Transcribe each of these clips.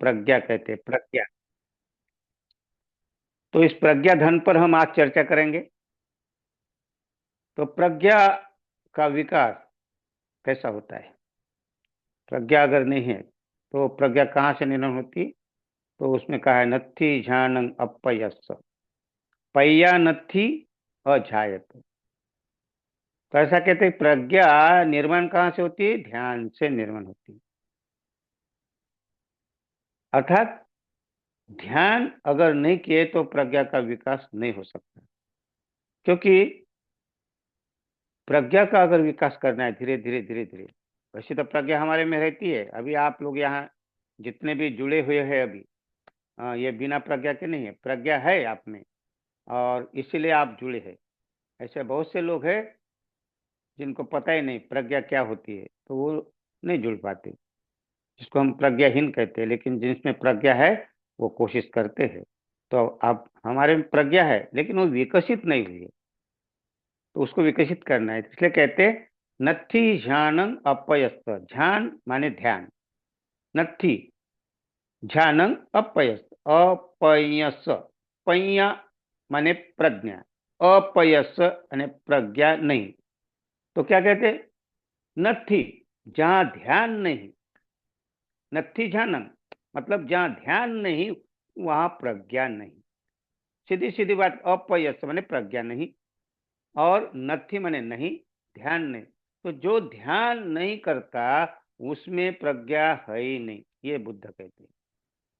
प्रज्ञा कहते हैं, प्रज्ञा। तो इस प्रज्ञा धन पर हम आज चर्चा करेंगे। तो प्रज्ञा का विकास कैसा होता है? प्रज्ञा अगर नहीं है तो प्रज्ञा कहाँ से निर्माण होती? तो उसमें कहा है नत्थी झानं अपयस्स पय्या नत्थी अजायत। तो ऐसा कहते हैं प्रज्ञा निर्माण कहाँ से होती है? ध्यान से निर्माण होती है। अर्थात ध्यान अगर नहीं किए तो प्रज्ञा का विकास नहीं हो सकता, क्योंकि प्रज्ञा का अगर विकास करना है धीरे धीरे धीरे धीरे, वैसे तो प्रज्ञा हमारे में रहती है। अभी आप लोग यहाँ जितने भी जुड़े हुए हैं अभी, ये बिना प्रज्ञा के नहीं है, प्रज्ञा है आप में और इसीलिए आप जुड़े हैं। ऐसे बहुत से लोग हैं जिनको पता ही नहीं प्रज्ञा क्या होती है, तो वो नहीं जुड़ पाते, जिसको हम प्रज्ञाहीन कहते हैं। लेकिन जिसमें प्रज्ञा है वो कोशिश करते हैं। तो आप हमारे में प्रज्ञा है लेकिन वो विकसित नहीं हुई है, तो उसको विकसित करना है। इसलिए कहते हैं नत्थी ध्यानं अपयस्त। ध्यान माने ध्यान, नत्थी ध्यानं अपयस्त, अपयस, पय्या माने प्रज्ञा, अपयस અને प्रज्ञा नहीं। तो क्या कहते? नत्थी, जहां ध्यान नहीं, नत्थी ध्यानं मतलब जहां ध्यान नहीं वहां प्रज्ञा नहीं। सीधी सीधी बात, अपयस माने प्रज्ञा नहीं और नत्थी माने नहीं, ध्यान नहीं। तो जो ध्यान नहीं करता उसमें प्रज्ञा है ही नहीं, ये बुद्ध कहते हैं।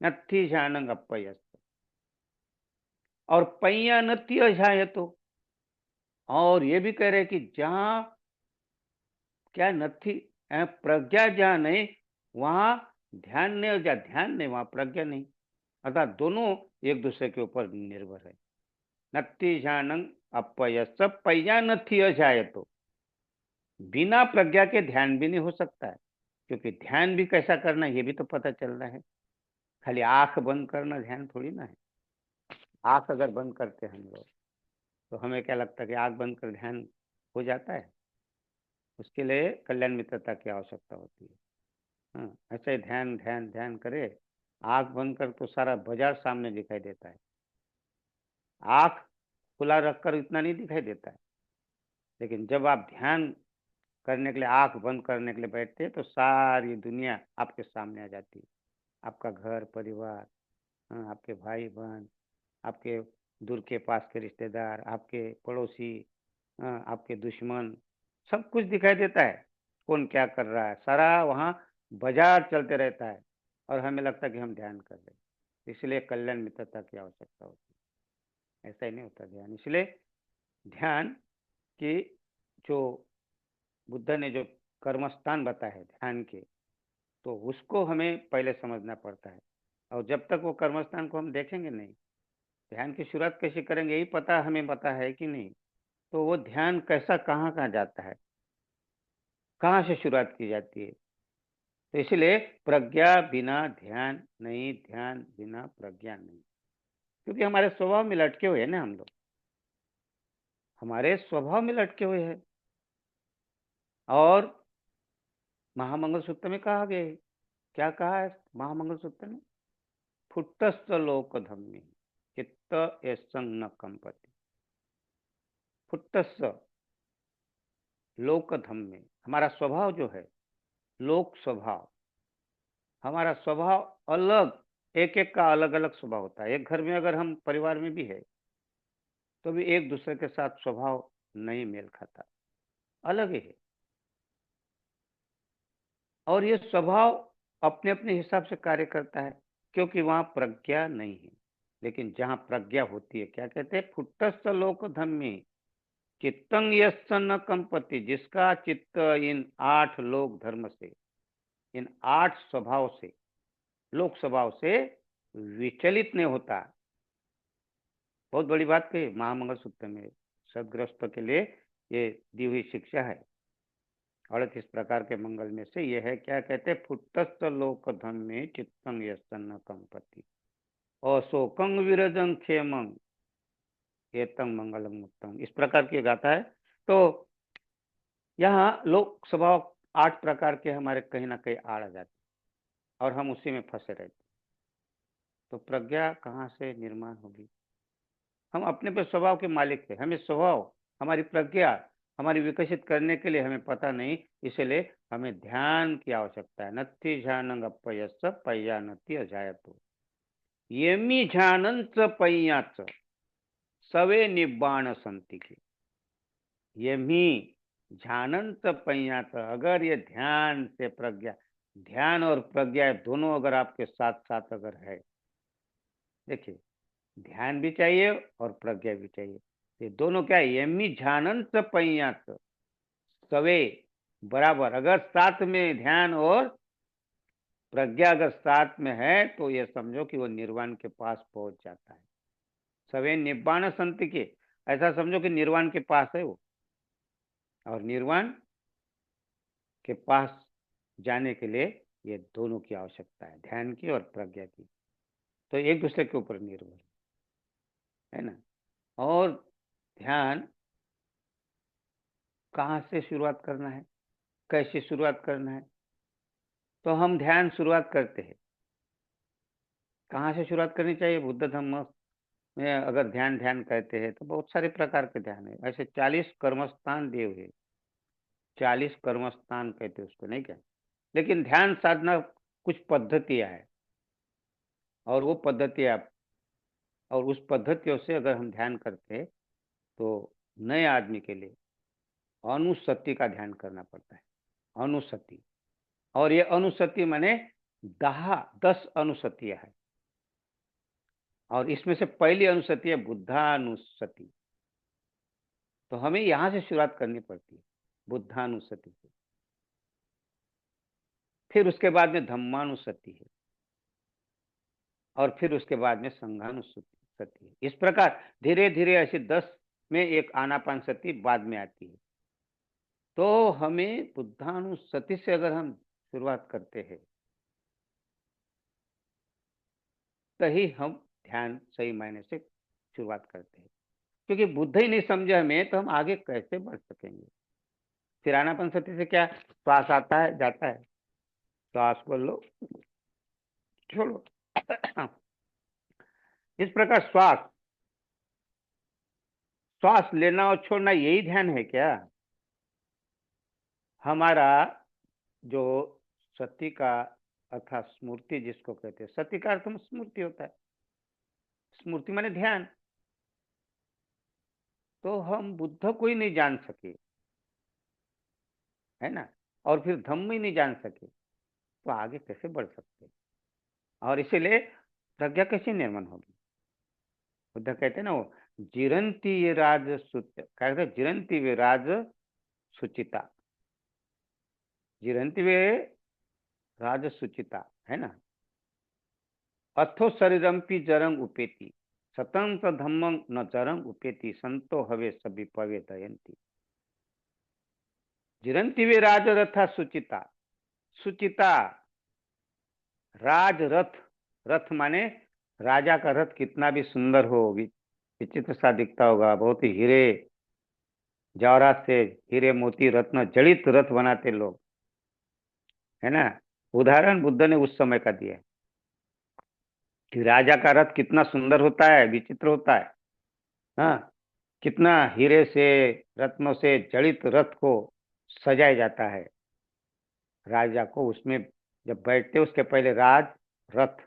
नत्थी ध्यानं अपयस और पय्या नत्थी अजायतो। और ये भी कह रहे कि जहां क्या नत्थी, प्रज्ञा जहां नहीं वहां ध्यान नहीं, और जहां ध्यान नहीं वहां प्रज्ञा नहीं। अर्थात दोनों एक दूसरे के ऊपर निर्भर है। नत्थी ध्यानं अपयस पय्या नत्थी अजायतो। बिना प्रज्ञा के ध्यान भी नहीं हो सकता है, क्योंकि ध्यान भी कैसा करना ये भी तो पता चल रहा है। खाली आंख बंद करना ध्यान थोड़ी ना है। आंख अगर बंद करते हैं हम लोग तो हमें क्या लगता है कि आंख बंद कर ध्यान हो जाता है? उसके लिए कल्याण मित्रता की आवश्यकता होती है। हाँ, ऐसे ही ध्यान ध्यान ध्यान करे, आंख बंद कर तो सारा बाजार सामने दिखाई देता है। आंख खुला रखकर इतना नहीं दिखाई देता है, लेकिन जब आप ध्यान करने के लिए आंख बंद करने के लिए बैठते हैं तो सारी दुनिया आपके सामने आ जाती है। आपका घर परिवार, हाँ, आपके भाई बहन, आपके दूर के पास के रिश्तेदार, आपके पड़ोसी, हाँ, आपके दुश्मन, सब कुछ दिखाई देता है। कौन क्या कर रहा है, सारा वहाँ बाजार चलते रहता है और हमें लगता है कि हम ध्यान कर रहे हैं। इसलिए कल्याण मित्रता की आवश्यकता होती है। ऐसा ही नहीं होता ध्यान। इसलिए ध्यान की जो बुद्ध ने जो कर्मस्थान बताए हैं ध्यान के, तो उसको हमें पहले समझना पड़ता है। और जब तक वो कर्मस्थान को हम देखेंगे नहीं, ध्यान की शुरुआत कैसे करेंगे यही पता हमें पता है कि नहीं, तो वो ध्यान कैसा कहाँ कहाँ जाता है, कहाँ से शुरुआत की जाती है। तो इसलिए प्रज्ञा बिना ध्यान नहीं, ध्यान बिना प्रज्ञा नहीं। क्योंकि हमारे स्वभाव में लटके हुए हैं ना हम लोग, हमारे स्वभाव में लटके हुए हैं। और महामंगल सूत्र में कहा गया है, क्या कहा है महामंगल सूत्र में? फुट्टस्थ लोक धम्मी चित्त एसंग न कंपति। फुट्टस्थ लोक धम्मी, हमारा स्वभाव जो है लोक स्वभाव, हमारा स्वभाव अलग, एक एक का अलग अलग स्वभाव होता है। एक घर में अगर हम परिवार में भी है तो भी एक दूसरे के साथ स्वभाव नहीं मेल खाता, अलग ही है। और ये स्वभाव अपने अपने हिसाब से कार्य करता है, क्योंकि वहां प्रज्ञा नहीं है। लेकिन जहां प्रज्ञा होती है, क्या कहते हैं? फुट्टस्थ लोक धम्मी चित्तंग यस्य न कंपति। जिसका चित्त इन 8 लोक धर्म से, इन 8 स्वभाव से, लोक स्वभाव से विचलित नहीं होता। बहुत बड़ी बात कही महामंगल सूत्र में। सदग्रस्तों के लिए ये दी हुई शिक्षा है। 38 प्रकार के मंगल में से ये है, क्या कहते हैं? फुट्टस्थ लोक धम्मे चित्तंग यस्य न कंपति अशोकं विरजं क्षेमं एतं मंगलम उत्तम। इस प्रकार की गाथा है। तो यहाँ लोक स्वभाव 8 प्रकार के हमारे कहीं ना कहीं आड़ आ जाते और हम उसी में फंसे रहते। तो प्रज्ञा कहाँ से निर्माण होगी? हम अपने पे स्वभाव के मालिक थे, हमें स्वभाव, हमारी प्रज्ञा, हमारी विकसित करने के लिए हमें पता नहीं, इसलिए हमें ध्यान की आवश्यकता है। नत्थि ध्यानं अप्पयस्स पय्यानति अजायतो, येमी ध्यानंच पय्याच सवे निब्बाण संति की। येमी ध्यानंच पय्याच, अगर ये ध्यान से प्रज्ञा, ध्यान और प्रज्ञा दोनों अगर आपके साथ साथ अगर है, देखिए ध्यान भी चाहिए और प्रज्ञा भी चाहिए, ये दोनों क्या है? येमी ध्यानंच पय्याच सवे, बराबर। अगर साथ में ध्यान और प्रज्ञा अगर साथ में है तो ये समझो कि वो निर्वाण के पास पहुंच जाता है। सवे निब्बाण संति के, ऐसा समझो कि निर्वाण के पास है वो, और निर्वाण के पास जाने के लिए ये दोनों की आवश्यकता है, ध्यान की और प्रज्ञा की। तो एक दूसरे के ऊपर निर्भर है ना। और ध्यान कहाँ से शुरुआत करना है, कैसे शुरुआत करना है? तो हम ध्यान शुरुआत करते हैं, कहाँ से शुरुआत करनी चाहिए? बुद्ध धम्म में अगर ध्यान ध्यान कहते हैं तो बहुत सारे प्रकार के ध्यान है। ऐसे 40 कर्मस्थान दिए हुए, 40 कर्मस्थान कहते हैं उसको, नहीं क्या? लेकिन ध्यान साधना कुछ पद्धतियां है, और वो पद्धतियां, और उस पद्धतियों से अगर हम ध्यान करते हैं तो नए आदमी के लिए अनुसति का ध्यान करना पड़ता है। अनुसति, और ये अनुसति माने 10 अनुसतियां है, और इसमें से पहली अनुसति है बुद्धानुसति। तो हमें यहां से शुरुआत करनी पड़ती है, बुद्धानुसति से। फिर उसके बाद में धम्मानुसति है, और फिर उसके बाद में संघानुसति है। इस प्रकार धीरे धीरे ऐसे 10 में एक आनापान सति बाद में आती है। तो हमें बुद्धानुसति से अगर हम शुरुआत करते हैं तभी हम ध्यान सही मायने से शुरुआत करते हैं, क्योंकि बुद्ध ही नहीं समझे हमें तो हम आगे कैसे बढ़ सकेंगे? फिर आनापान सति से क्या, श्वास आता है जाता है, श्वास बोल लो, छोड़ो। इस प्रकार श्वास, श्वास लेना और छोड़ना यही ध्यान है क्या? हमारा जो सति का अर्थात स्मृति जिसको कहते हैं, सति का अर्थ स्मृति होता है, स्मृति माने ध्यान। तो हम बुद्ध को ही नहीं जान सके, है ना, और फिर धम्म ही नहीं जान सके तो आगे कैसे बढ़ सकते हैं? और इसीलिए प्रज्ञा कैसे निर्माण होगी? बुद्ध कहते हैं ना वो, जिरंती ये राज कहते, जिरंती वे राज सुचिता, जिरंती वे राज सुचिता, है ना। अथो शरीरंपि जरंग उपेति, स्वतंत्र धम्मं न जरंग उपेति, संतो हवे सभी पवे दयंती। जिरंती वे राज रथा सुचिता, सुचिता राज रथ, रथ माने राजा का रथ कितना भी सुंदर हो, विचित्र सा दिखता होगा, बहुत ही हीरे जवाहरात से, हीरे मोती रत्न जड़ित रथ बनाते लोग, है ना। उदाहरण बुद्ध ने उस समय का दिया है कि राजा का रथ कितना सुंदर होता है, विचित्र होता है। हाँ, कितना हीरे से, रत्नों से जड़ित रथ को सजाया जाता है। राजा को उसमें जब बैठते उसके पहले राज रथ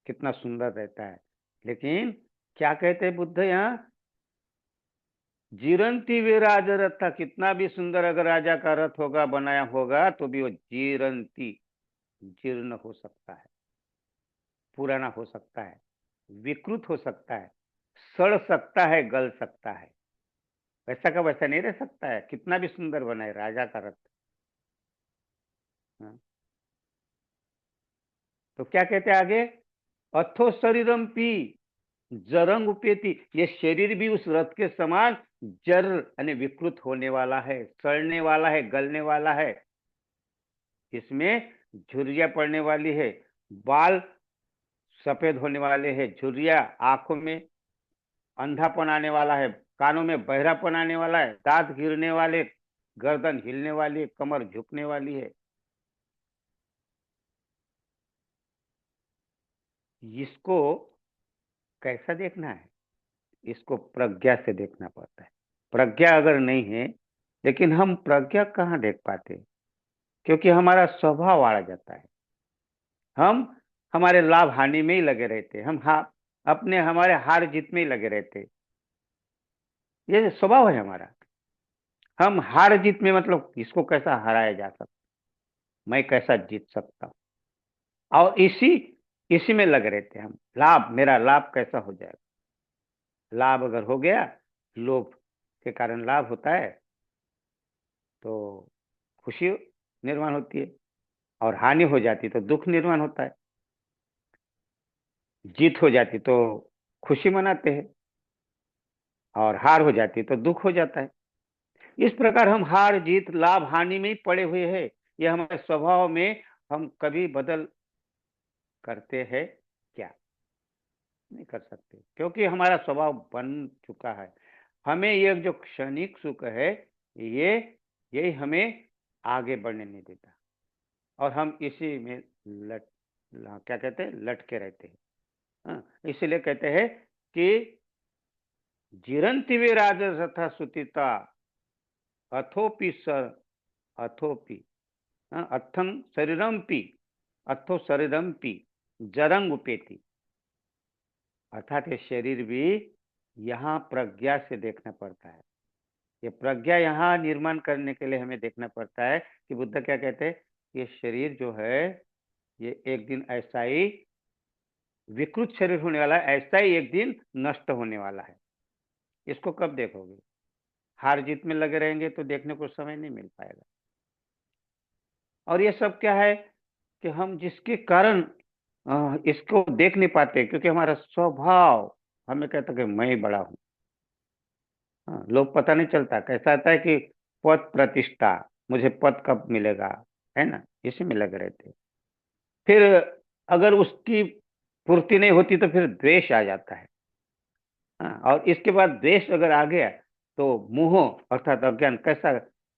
कितना सुंदर रहता है। लेकिन क्या कहते हैं बुद्ध यहाँ, जीरंती वे राज रथ था, कितना भी सुंदर अगर राजा का रथ होगा, बनाया होगा, तो भी वो जीरंती, जीर्ण हो सकता है, पुराना हो सकता है, विकृत हो सकता है, सड़ सकता है, गल सकता है, वैसा का वैसा नहीं रह सकता है, कितना भी सुंदर बनाए राजा का रथ। हाँ। तो क्या कहते हैं आगे, अथो शरीरम पी जरंग उपेती, ये शरीर भी उस रथ के समान जर यानी विकृत होने वाला है, सड़ने वाला है, गलने वाला है। इसमें झुर्रियां पड़ने वाली है, बाल सफेद होने वाले हैं, झुर्रियां, आंखों में अंधापन आने वाला है, कानों में बहरापन आने वाला है, दांत गिरने वाले, गर्दन हिलने वाली है, कमर झुकने वाली है। इसको कैसा देखना है? इसको प्रज्ञा से देखना पड़ता है। प्रज्ञा अगर नहीं है, लेकिन हम प्रज्ञा कहाँ देख पाते? क्योंकि हमारा स्वभाव आ जाता है। हम हमारे लाभ हानि में ही लगे रहते, हम अपने हमारे हार जीत में ही लगे रहते। ये स्वभाव है हमारा। हम हार जीत में, मतलब इसको कैसा हराया जा सकता, मैं कैसा जीत सकता हूँ, और इसी इसी में लगे रहते हैं हम। लाभ, मेरा लाभ कैसा हो जाएगा? लाभ अगर हो गया, लोभ के कारण लाभ होता है तो खुशी निर्माण होती है, और हानि हो जाती तो दुख निर्माण होता है। जीत हो जाती तो खुशी मनाते हैं, और हार हो जाती तो दुख हो जाता है। इस प्रकार हम हार जीत लाभ हानि में ही पड़े हुए हैं। ये हमारे स्वभाव में हम कभी बदल करते हैं क्या? नहीं कर सकते, क्योंकि हमारा स्वभाव बन चुका है। हमें ये जो क्षणिक सुख है, ये यही हमें आगे बढ़ने नहीं देता, और हम इसी में क्या कहते हैं, लटके रहते हैं। हाँ, इसीलिए कहते हैं कि जिरंति वे राजरथा सुतिता अथोपि सर अथोपि, हाँ, अथं शरीरमपि अथो शरीरमपि जरंग उपेति। अर्थात ये शरीर भी यहाँ प्रज्ञा से देखना पड़ता है। ये प्रज्ञा यहाँ निर्माण करने के लिए हमें देखना पड़ता है कि बुद्ध क्या कहते हैं, ये शरीर जो है, ये एक दिन ऐसा ही विकृत शरीर होने वाला है, ऐसा ही एक दिन नष्ट होने वाला है। इसको कब देखोगे? हार जीत में लगे रहेंगे तो देखने को समय नहीं मिल पाएगा। और ये सब क्या है कि हम जिसके कारण इसको देख नहीं पाते, क्योंकि हमारा स्वभाव हमें कहता है कि मैं ही बड़ा हूँ। हाँ, लोग पता नहीं चलता, कैसा आता है कि पद प्रतिष्ठा, मुझे पद कब मिलेगा, है ना, इसी में लगे रहते। फिर अगर उसकी पूर्ति नहीं होती तो फिर द्वेष आ जाता है। हाँ, और इसके बाद द्वेष अगर आ गया तो मोह अर्थात अज्ञान, कैसा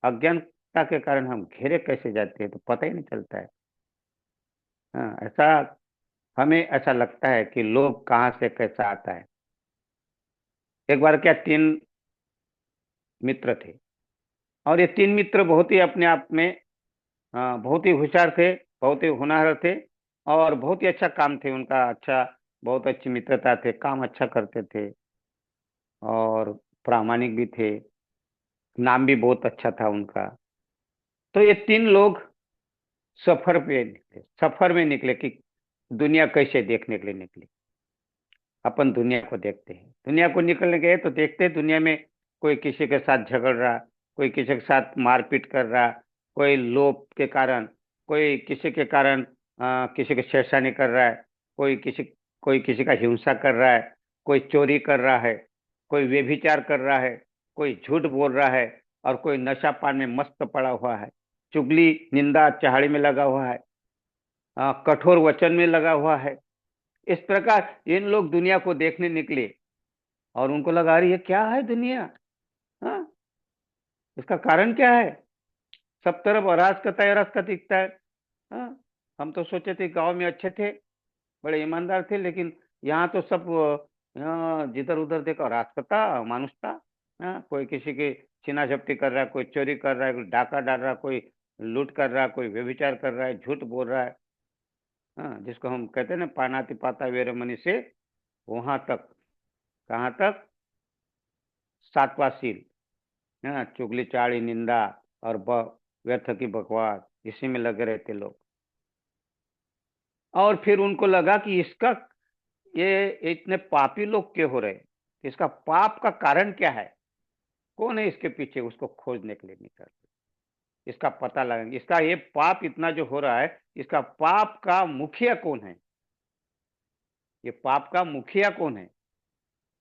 अज्ञानता के कारण हम घेरे कैसे जाते हैं तो पता ही नहीं चलता है। हाँ, ऐसा हमें ऐसा लगता है कि लोभ कहाँ से कैसा आता है। एक बार क्या, तीन मित्र थे, और ये तीन मित्र बहुत ही अपने आप में बहुत ही होशियार थे, बहुत ही होनहार थे, और बहुत ही अच्छा काम थे उनका, अच्छा, बहुत अच्छी मित्रता थे, काम अच्छा करते थे, और प्रामाणिक भी थे, नाम भी बहुत अच्छा था उनका। तो ये तीन लोग सफर पे निकले, सफर में निकले कि दुनिया कैसे देखने के लिए निकले। अपन दुनिया को देखते हैं, दुनिया को निकलने गए तो देखते हैं दुनिया में कोई किसी के साथ झगड़ रहा, कोई किसी के साथ मारपीट कर रहा, कोई लोभ के कारण, कोई किसी के कारण किसी की छेड़छाड़ी कर रहा है, कोई किसी का हिंसा कर रहा है, कोई चोरी कर रहा है, कोई व्यभिचार कर रहा है, कोई झूठ बोल रहा है, और कोई नशा पान में मस्त पड़ा हुआ है, चुगली निंदा चहाड़ी में लगा हुआ है, कठोर वचन में लगा हुआ है। इस प्रकार इन लोग दुनिया को देखने निकले, और उनको लगा रही है क्या है दुनिया, हाँ, इसका कारण क्या है? सब तरफ अराजकता ही अराजकता दिखता है। हाँ, हम तो सोचे थे गांव में अच्छे थे, बड़े ईमानदार थे, लेकिन यहाँ तो सब जिधर उधर देखो अराजकता मानुषता। हाँ, कोई किसी की छीना झपटी कर रहा है, कोई चोरी कर रहा है, कोई डाका डाल रहा है, कोई लूट कर रहा है, कोई व्यभिचार कर रहा है, झूठ बोल रहा है। हाँ, जिसको हम कहते हैं ना, पानाति पाता वेरमणि से वहां तक, कहाँ तक, सातवां सील। हाँ, चुगली चाड़ी निंदा और व्यर्थ की बकवास, इसी में लगे रहते लोग। और फिर उनको लगा कि इसका, ये इतने पापी लोग क्यों हो रहे, इसका पाप का कारण क्या है, कौन है इसके पीछे, उसको खोजने के लिए निकल, इसका पता लगाएंगे, इसका ये पाप इतना जो हो रहा है, इसका पाप का मुखिया कौन है, ये पाप का मुखिया कौन है।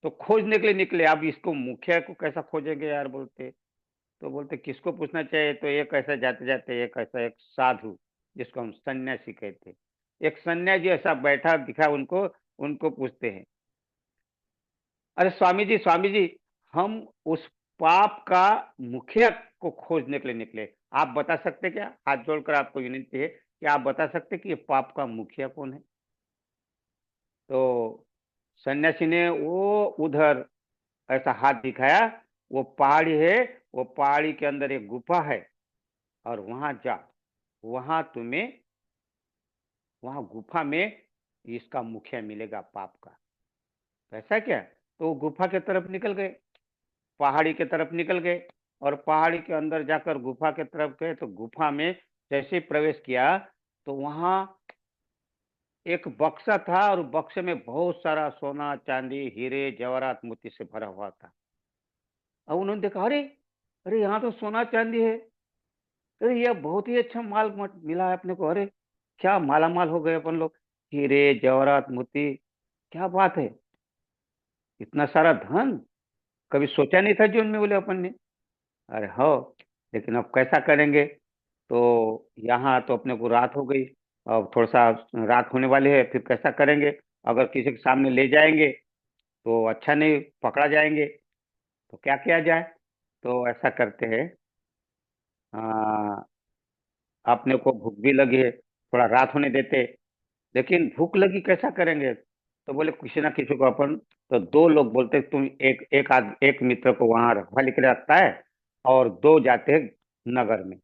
तो खोजने के लिए निकले। अब इसको मुखिया को कैसा खोजेंगे यार, बोलते, तो बोलते किसको पूछना चाहिए, तो एक ऐसा जाते जाते एक ऐसा एक साधु, जिसको हम सन्यासी कहते, एक सन्यासी ऐसा बैठा दिखा उनको, उनको पूछते हैं, अरे स्वामी जी, हम उस पाप का मुखिया को खोजने के लिए निकले, आप बता सकते क्या, हाथ जोड़कर आपको विनती है कि आप बता सकते कि ये पाप का मुखिया कौन है। सन्यासी ने वो उधर ऐसा हाथ दिखाया, वो पहाड़ी है, वो पहाड़ी के अंदर एक गुफा है, और वहां जा, वहां तुम्हें, वहां गुफा में इसका मुखिया मिलेगा पाप का। ऐसा क्या? तो वो गुफा के तरफ निकल गए, पहाड़ी के तरफ निकल गए, और पहाड़ी के अंदर जाकर गुफा के तरफ गए, तो गुफा में जैसे ही प्रवेश किया, तो वहां एक बक्सा था, और बक्से में बहुत सारा सोना चांदी हीरे जवाहरात मोती से भरा हुआ था। अब उन्होंने देखा, अरे अरे, यहाँ तो सोना चांदी है, अरे यह बहुत ही अच्छा माल मिला है अपने को, अरे क्या माला माल हो गए अपन लोग, हीरे जवाहरात मोती, क्या बात है, इतना सारा धन कभी सोचा नहीं था जीवन में, बोले अपन ने। अरे हो, लेकिन अब कैसा करेंगे, तो यहाँ तो अपने को रात हो गई, अब थोड़ा सा रात होने वाली है, फिर कैसा करेंगे, अगर किसी के सामने ले जाएंगे तो अच्छा नहीं, पकड़ा जाएंगे, तो क्या किया जाए। तो ऐसा करते हैं, आ, अपने को भूख भी लगी है, थोड़ा रात होने देते, लेकिन भूख लगी कैसा करेंगे, तो बोले किसी ना किसी को अपन, तो दो लोग बोलते तुम एक मित्र को वहां रखवा के रखता है, और दो जाते हैं नगर में,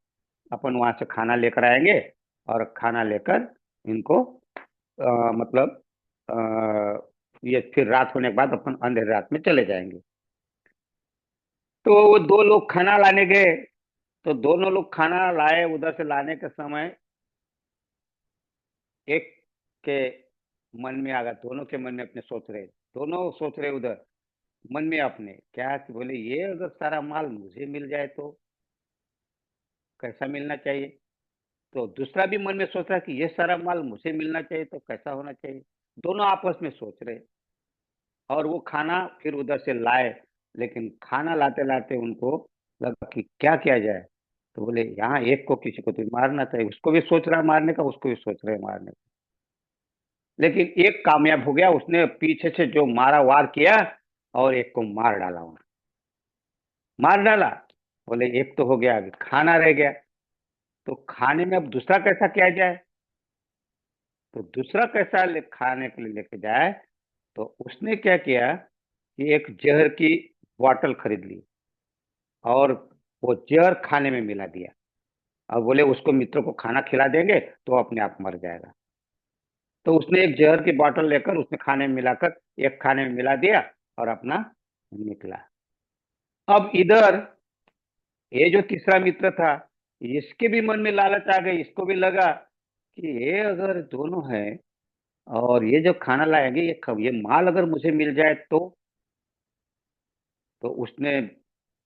अपन वहां से खाना लेकर आएंगे, और खाना लेकर इनको मतलब ये फिर रात होने के बाद अपन अंधेरी रात में चले जाएंगे। तो वो दो लोग खाना लाने गए, तो दोनों लोग खाना लाए, उधर से लाने के समय एक के मन में आ गया, दोनों के मन में अपने सोच रहे, दोनों सोच रहे उधर मन में अपने क्या, कि बोले ये अगर सारा माल मुझे मिल जाए तो कैसा मिलना चाहिए, तो दूसरा भी मन में सोच रहा कि ये सारा माल मुझे मिलना चाहिए तो कैसा होना चाहिए। दोनों आपस में सोच रहे, और वो खाना फिर उधर से लाए, लेकिन खाना लाते लाते उनको लगा कि क्या किया जाए, तो बोले यहाँ एक को किसी को तो मारना चाहिए, उसको भी सोच रहा है मारने का, उसको भी सोच रहे हैं मारने का, लेकिन एक कामयाब हो गया, उसने पीछे से जो मारा वार किया, और एक को मार डाला वहां, मार डाला। बोले एक तो हो गया, अभी खाना रह गया, तो खाने में अब दूसरा कैसा किया जाए, तो दूसरा कैसा खाने के लिए लेके जाए, तो उसने क्या किया कि एक जहर की बोतल खरीद ली, और वो जहर खाने में मिला दिया, और बोले उसको मित्र को खाना खिला देंगे तो अपने आप मर जाएगा। तो उसने एक जहर की बोतल लेकर उसने खाने में मिलाकर एक खाने में मिला दिया, और अपना निकला। अब इधर ये जो तीसरा मित्र था, इसके भी मन में लालच आ गई, इसको भी लगा कि ये अगर दोनों है, और ये जो खाना लाएंगे, ये माल अगर मुझे मिल जाए तो उसने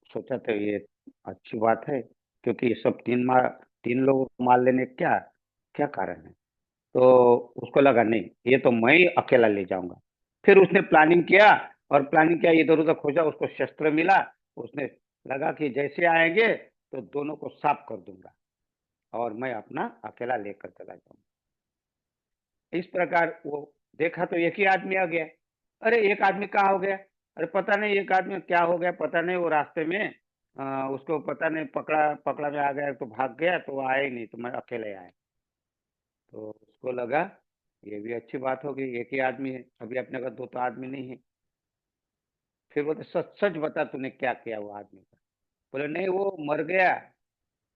सोचा था ये अच्छी बात है, क्योंकि ये सब तीन लोगों को मार लेने का क्या क्या कारण है। तो उसको लगा नहीं, ये तो मैं ही अकेला ले जाऊंगा। फिर उसने प्लानिंग किया, और प्लानिंग किया, इधर उधर खोजा, उसको शस्त्र मिला, उसने लगा कि जैसे आएंगे तो दोनों को साफ कर दूंगा, और मैं अपना अकेला लेकर चला जाऊंगा। इस प्रकार वो देखा तो एक ही आदमी आ गया, अरे एक आदमी कहाँ हो गया, अरे पता नहीं एक आदमी क्या हो गया, पता नहीं, वो रास्ते में उसको पता नहीं, पकड़ा पकड़ा में आ गया, तो भाग गया, तो वो आया ही नहीं, तो मैं अकेले आया। तो उसको लगा ये भी अच्छी बात होगी, एक ही आदमी है, अभी अपने का दो तो आदमी नहीं है। फिर बोलते सच सच बता तूने क्या किया वो आदमी का। बोले नहीं, वो मर गया,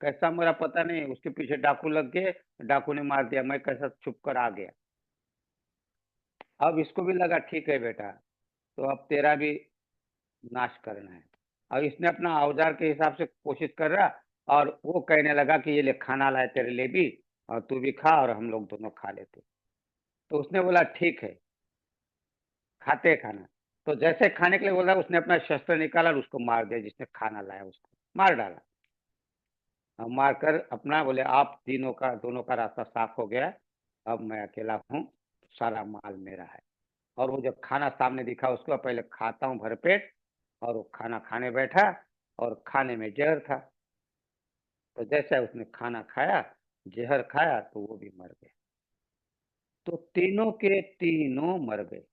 कैसा मरा पता नहीं, उसके पीछे डाकू लग गए, डाकू ने मार दिया, मैं कैसा छुप कर आ गया। अब इसको भी लगा ठीक है बेटा, तो अब तेरा भी नाश करना है। अब इसने अपना औजार के हिसाब से कोशिश कर रहा, और वो कहने लगा कि ये ले खाना लाए तेरे लिए भी, और तू भी खा, और हम लोग दोनों खा लेते। तो उसने बोला ठीक है, खाते हैं खाना। तो जैसे खाने के लिए बोला, उसने अपना शस्त्र निकाला और उसको मार दिया, जिसने खाना लाया उसको मार डाला। अब मार कर अपना बोले आप तीनों का दोनों का रास्ता साफ हो गया, अब मैं अकेला हूँ, सारा माल मेरा है। और वो जब खाना सामने दिखा उसको, पहले खाता हूँ भरपेट, और वो खाना खाने बैठा, और खाने में जहर था। तो जैसे उसने खाना खाया, जहर खाया, तो वो भी मर गया। तो तीनों के तीनों मर गए।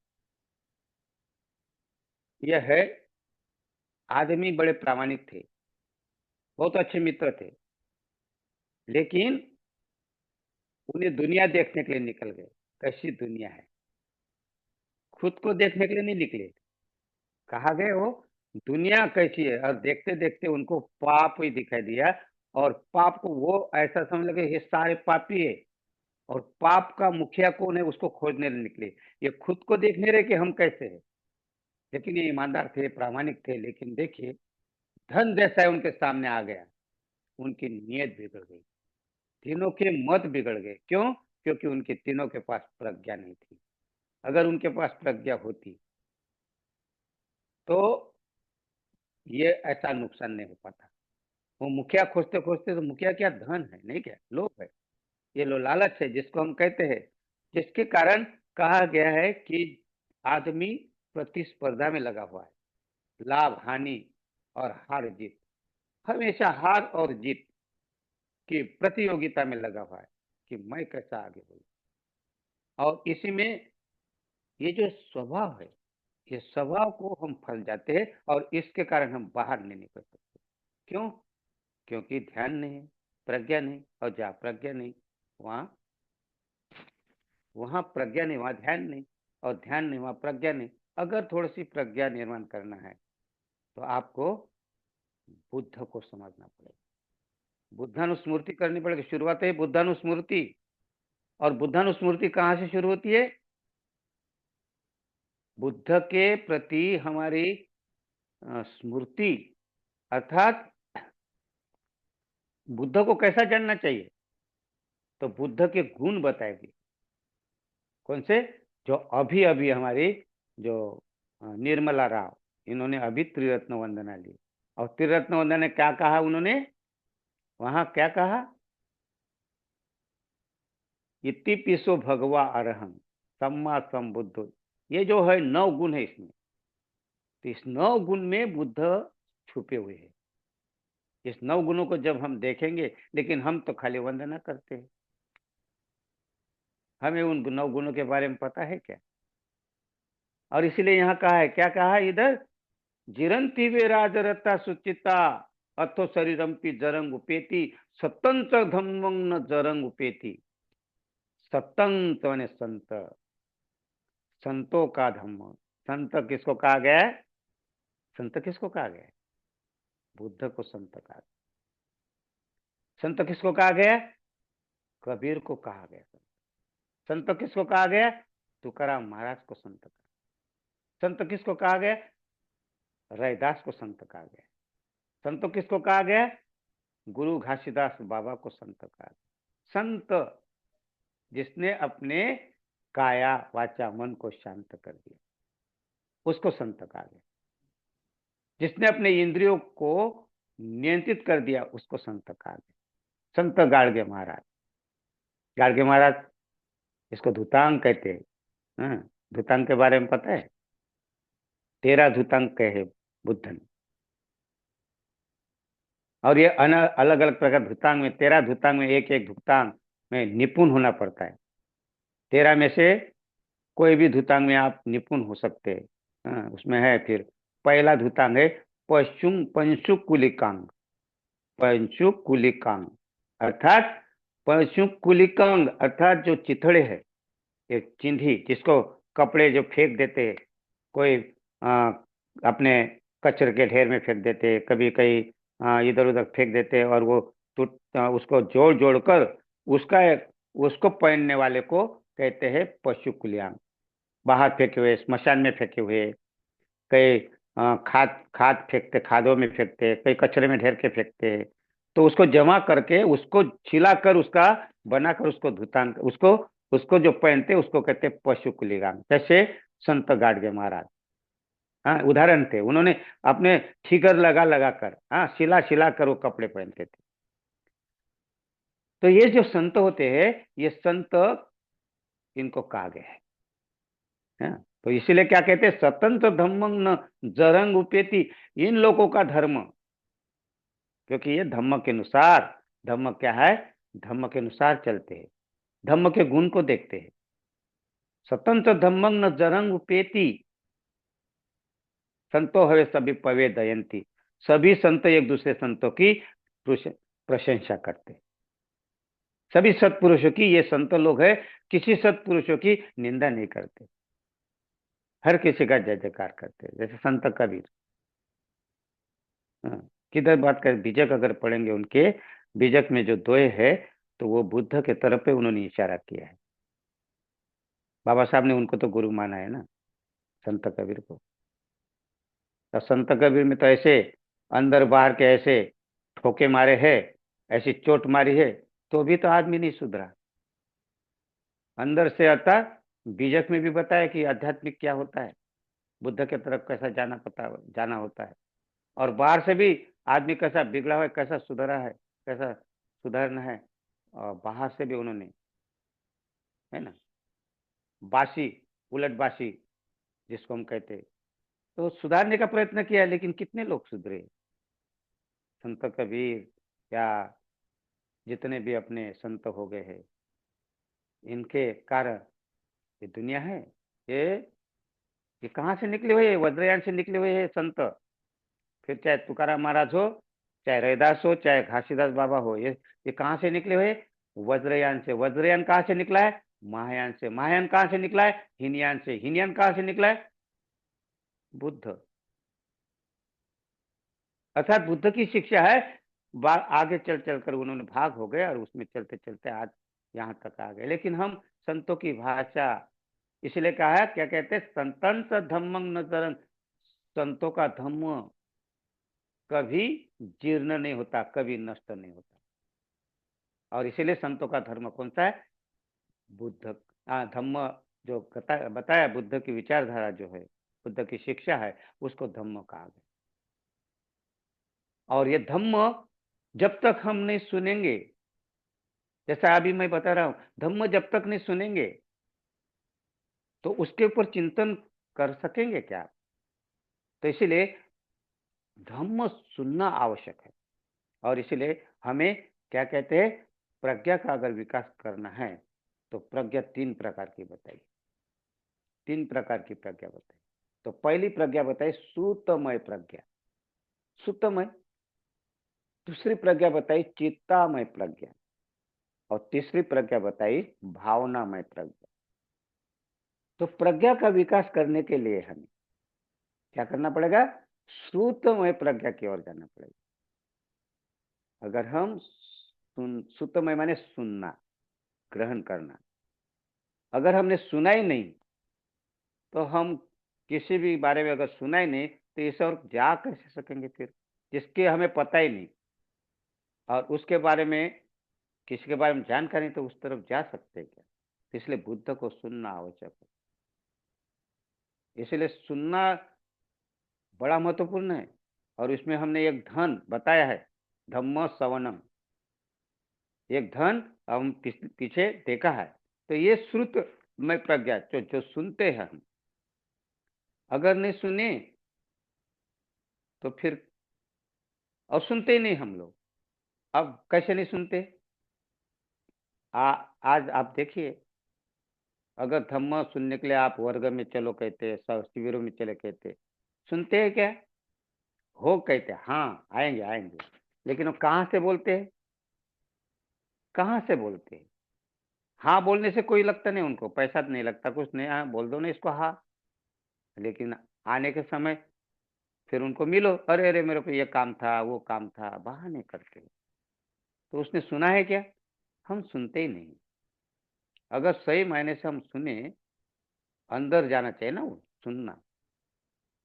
यह है, आदमी बड़े प्रामाणिक थे, बहुत अच्छे मित्र थे, लेकिन उन्हें दुनिया देखने के लिए निकल गए, कैसी दुनिया है, खुद को देखने के लिए नहीं निकले। कहा गए वो दुनिया कैसी है, और देखते देखते उनको पाप ही दिखाई दिया, और पाप को वो ऐसा समझ लगे ये सारे पापी है, और पाप का मुखिया कौन है उसको खोजने निकले। ये खुद को देखने रहे कि हम कैसे हैं। लेकिन ये ईमानदार थे, प्रामाणिक थे, लेकिन देखिए धन जैसा है उनके सामने आ गया, उनकी नीयत बिगड़ गई, तीनों के मत बिगड़ गए। क्यों? क्योंकि उनके तीनों के पास प्रज्ञा नहीं थी। अगर उनके पास प्रज्ञा होती तो ये ऐसा नुकसान नहीं हो पाता। वो मुखिया खोजते खोजते, तो मुखिया क्या धन है, नहीं क्या लोभ है, ये लो लालच है जिसको हम कहते हैं, जिसके कारण कहा गया है कि आदमी प्रतिस्पर्धा में लगा हुआ है, लाभ हानि और हार जीत, हमेशा हार और जीत की प्रतियोगिता में लगा हुआ है कि मैं कैसा आगे बढ़ूं। और इसी में ये जो स्वभाव है, ये स्वभाव को हम फंस जाते हैं, और इसके कारण हम बाहर नहीं निकल सकते। क्यों? क्योंकि ध्यान नहीं है, प्रज्ञा नहीं, और जहाँ प्रज्ञा नहीं वहां वहां प्रज्ञा नहीं, वहां ध्यान नहीं, और ध्यान नहीं वहां प्रज्ञा नहीं। अगर थोड़ी सी प्रज्ञा निर्माण करना है तो आपको बुद्ध को समझना पड़ेगा, बुद्धानुस्मृति करनी पड़ेगी। शुरुआत है बुद्धानुस्मृति, और बुद्धानुस्मृति कहाँ से शुरू होती है? बुद्ध के प्रति हमारी स्मृति, अर्थात बुद्ध को कैसा जानना चाहिए, तो बुद्ध के गुण बताएगी। कौन से? जो अभी अभी हमारी जो निर्मला राव, इन्होंने अभी त्रिरत्न वंदना ली, और त्रिरत्न वंदना ने क्या कहा, उन्होंने वहां क्या कहा? इति पिसो भगवा अरहं सम्मा संबुद्ध। ये जो है 9 गुण है इसमें, तो इस 9 गुण में बुद्ध छुपे हुए हैं। इस 9 गुणों को जब हम देखेंगे, लेकिन हम तो खाली वंदना करते हैं, हमें उन 9 गुणों के बारे में पता है क्या? और इसीलिए यहाँ कहा है, क्या कहा है इधर? जिरंती वे राजरता सुचिता अथो शरीरंपि जरंग उपेति सतंत्र धम्मं न जरंग उपेति। सतंत माने संत, संतों का धम्म। संत किसको कहा गया है? संत किसको कहा गया है? बुद्ध को संत कहा गया। संत किसको कहा गया? कबीर को कहा गया। संत किसको कहा गया? तुकाराम महाराज को संत कहा। संत किसको कहा गया? रैदास को संत कहा गया। संत किसको कहा गया? गुरु घासीदास बाबा को संत कहा गया। संत जिसने अपने काया वाचा मन को शांत कर दिया, उसको संत कहा गया। जिसने अपने इंद्रियों को नियंत्रित कर दिया, उसको संत कहा गया। संत गाड़गे महाराज, गाड़गे महाराज इसको धुतांग कहते हैं। हाँ, धुतांग के बारे में पता है? 13 धुतांग कहे बुद्ध ने, और ये अलग अलग प्रकार धुतांग में, 13 धुतांग में एक एक धुतांग में निपुण होना पड़ता है। 13 में से कोई भी धुतांग में आप निपुण हो सकते हैं। हाँ, उसमें है फिर पहला धुतांग है पंशुकुलिकांग। पंशुकुलिकांग अर्थात पंशुकुलिकांग अर्थात जो चिथड़े है, एक चिंधी जिसको कपड़े जो फेंक देते हैं, कोई अपने कचरे के ढेर में फेंक देते, कभी कहीं इधर उधर फेंक देते, और वो उसको जोड़ जोड़ कर उसको पहनने वाले को कहते हैं पशुकुलियांग। बाहर फेंके हुए, स्मशान में फेंके हुए, कई खाद खाद फेंकते, खादों में फेंकते, कई कचरे में ढेर के फेंकते, तो उसको जमा करके उसको छिलाकर उसका बनाकर उसको धुतांग, उसको उसको जो पहनते उसको कहते पशुकुलियांग। जैसे संत गाडगे महाराज, हाँ उदाहरण थे, उन्होंने अपने ठिगर लगा लगा कर, हाँ सिला सिला कर वो कपड़े पहनते थे। तो ये जो संत होते हैं, ये संत इनको कहा गया है। हाँ? तो इसीलिए क्या कहते हैं? स्वतंत्र धम्मं न जरंग उपेति। इन लोगों का धर्म, क्योंकि ये धम्म के अनुसार, धम्म क्या है? धम्म के अनुसार चलते हैं, धम्म के गुण को देखते हैं। स्वतंत्र धम्मं न जरंग उपेति संतो हवे सभी पवे दयंती। सभी संत एक दूसरे संतों की प्रशंसा करते, सभी सत्पुरुषों की, ये संत लोग हैं, किसी सत्पुरुषों की निंदा नहीं करते। हर किसी का जय जयकार करते हैं, जैसे संत कबीर। हाँ, किधर बात कर, बीजक अगर पढ़ेंगे उनके, बीजक में जो दोहे है, तो वो बुद्ध के तरफ पे उन्होंने इशारा किया है। बाबा साहब ने उनको तो गुरु माना है ना, संत कबीर को। तो संत कबीर में तो ऐसे अंदर बाहर के ऐसे ठोके मारे हैं, ऐसी चोट मारी है, तो भी तो आदमी नहीं सुधरा अंदर से। अतः बीजक में भी बताया कि आध्यात्मिक क्या होता है, बुद्ध के तरफ कैसा जाना होता है, और बाहर से भी आदमी कैसा बिगड़ा हुआ है, कैसा सुधरा है, कैसा सुधरना है। और बाहर से भी उन्होंने, है ना, बासी, उलट बासी जिसको हम कहते हैं, तो सुधारने का प्रयत्न किया, लेकिन कितने लोग सुधरे? संत कबीर या जितने भी अपने संत हो गए हैं, इनके कारण ये दुनिया है, ये ये कहाँ से निकले हुए? वज्रयान से निकले हुए हैं संत। फिर चाहे तुकाराम महाराज हो, चाहे रैदास हो, चाहे घासीदास बाबा हो, ये कहाँ से निकले हुए? वज्रयान से। वज्रयान कहाँ से निकला है? महायान से। महायान कहाँ से निकला है? हीनयान से। हीनयान कहाँ से निकला है? बुद्ध। अर्थात बुद्ध की शिक्षा है। आगे चल चलकर उन्होंने भाग हो गए, और उसमें चलते चलते आज यहाँ तक आ गए। लेकिन हम संतों की भाषा, इसलिए कहा है, क्या कहते हैं, संतन स धम्मं न तरन। संतों का धम्म कभी जीर्ण नहीं होता, कभी नष्ट नहीं होता। और इसीलिए संतों का धर्म कौन सा है? बुद्ध। धम्म जो बताया, बुद्ध की विचारधारा जो है, बुद्ध की शिक्षा है, उसको धम्म कहा गया। और ये धम्म जब तक हम नहीं सुनेंगे, जैसा अभी मैं बता रहा हूं, धम्म जब तक नहीं सुनेंगे तो उसके ऊपर चिंतन कर सकेंगे क्या? तो इसीलिए धम्म सुनना आवश्यक है। और इसीलिए हमें क्या कहते हैं, प्रज्ञा का अगर विकास करना है, तो प्रज्ञा तीन प्रकार की बताई, तीन प्रकार की प्रज्ञा बताई। तो पहली प्रज्ञा बताई सूतमय प्रज्ञा, सूतमय। दूसरी प्रज्ञा बताई चित्तामय प्रज्ञा, और तीसरी प्रज्ञा बताई भावनामय प्रज्ञा। तो प्रज्ञा का विकास करने के लिए हमें क्या करना पड़ेगा? श्रुतमय प्रज्ञा की ओर जाना पड़ेगा। अगर हम श्रुतमय माने सुनना, ग्रहण करना, अगर हमने सुना ही नहीं, तो हम किसी भी बारे में अगर सुना ही नहीं, तो इस और जा कैसे सकेंगे फिर, जिसके हमें पता ही नहीं, और उसके बारे में, किसी के बारे में जानकारी, तो उस तरफ जा सकते हैं क्या? इसलिए बुद्ध को सुनना आवश्यक है। इसलिए सुनना बड़ा महत्वपूर्ण है। और इसमें हमने एक धन बताया है, धम्म सवनम, एक धन हम पीछे देखा है। तो ये श्रुत में प्रज्ञा, जो सुनते हैं हम, अगर नहीं सुने तो फिर, और सुनते ही नहीं हम लोग। अब कैसे नहीं सुनते? आज आप देखिए, अगर धम्म सुनने के लिए आप वर्ग में चलो कहते हैं, शिविरों में चले कहते, सुनते हैं क्या? हो कहते हाँ आएंगे आएंगे, लेकिन वो कहाँ से बोलते हैं? कहाँ से बोलते हैं? हाँ बोलने से कोई लगता नहीं, उनको पैसा नहीं लगता, कुछ नहीं, हाँ बोल दो ना इसको हाँ। लेकिन आने के समय फिर उनको मिलो, अरे अरे मेरे को ये काम था, वो काम था, बहाने करते हो। तो उसने सुना है क्या? हम सुनते ही नहीं। अगर सही मायने से हम सुने, अंदर जाना चाहिए ना वो सुनना,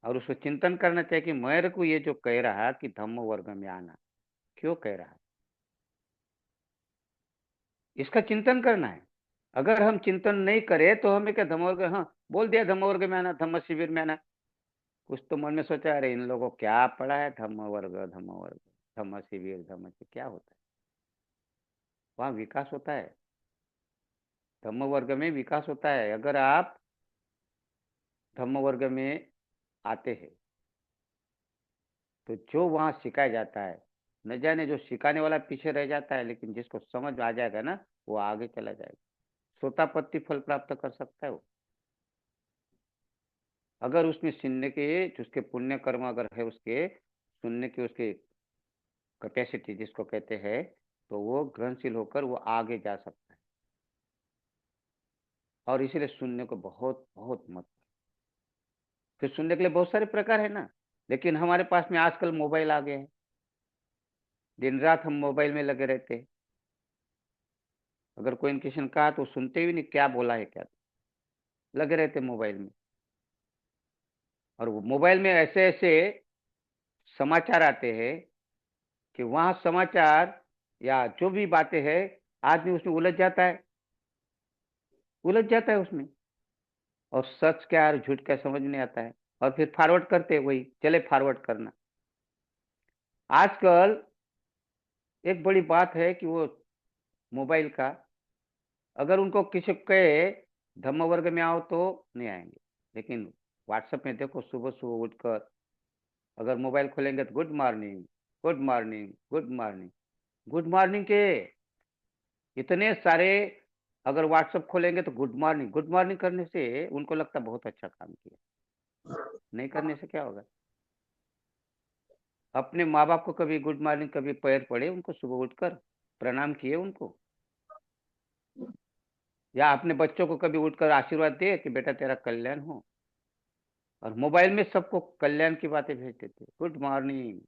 और उसको चिंतन करना चाहिए कि मेरे को ये जो कह रहा है कि धम्म वर्ग में आना, क्यों कह रहा है, इसका चिंतन करना है। अगर हम चिंतन नहीं करें, तो हमें क्या धम्म वर्ग, हाँ बोल दिया धम्म वर्ग में आना, धम्म शिविर में आना, कुछ तो मन में सोचा, अरे इन लोगों को क्या पड़ा है, धम्म वर्ग, धम्म वर्ग, धम्म शिविर, धम्म शिविर क्या होता है? वहाँ विकास होता है, धम्म वर्ग में विकास होता है। अगर आप धम्म वर्ग में आते हैं, तो जो वहाँ सिखाया जाता है, न जाने जो सिखाने वाला पीछे रह जाता है, लेकिन जिसको समझ आ जाएगा ना, वो आगे चला जाएगा, सोतापत्ति फल प्राप्त कर सकता है वो। अगर उसने सुनने के, जिसके पुण्य कर्म अगर है, उसके सुनने की उसकी कैपेसिटी जिसको कहते हैं, तो वो ग्रहणशील होकर वो आगे जा सकता है। और इसीलिए सुनने को बहुत बहुत महत्व है। फिर सुनने के लिए बहुत सारे प्रकार है ना, लेकिन हमारे पास में आजकल मोबाइल आ गए हैं। दिन रात हम मोबाइल में लगे रहते हैं। अगर कोई ने किसी ने कहा तो सुनते भी नहीं, क्या बोला है क्या, लगे रहते मोबाइल में। और वो मोबाइल में ऐसे ऐसे समाचार आते हैं कि वहां समाचार या जो भी बातें हैं, आदमी उसमें उलझ जाता है उसमें। और सच क्या और झूठ क्या समझ नहीं आता है। और फिर फॉरवर्ड करते हैं, वही चले फॉरवर्ड करना। आजकल एक बड़ी बात है कि वो मोबाइल का, अगर उनको किसी को कहे धम्म वर्ग में आओ तो नहीं आएंगे। लेकिन व्हाट्सएप में देखो, सुबह सुबह उठकर अगर मोबाइल खोलेंगे तो good morning, good morning, good morning, good morning के इतने सारे। अगर व्हाट्सएप खोलेंगे तो गुड मॉर्निंग करने से उनको लगता बहुत अच्छा काम किया। नहीं करने से क्या होगा। अपने माँ बाप को कभी गुड मॉर्निंग, कभी पैर पड़े उनको सुबह उठकर प्रणाम किए उनको, या अपने बच्चों को कभी उठकर आशीर्वाद दिए कि बेटा तेरा कल्याण हो। और मोबाइल में सबको कल्याण की बातें भेजते थे, गुड मॉर्निंग।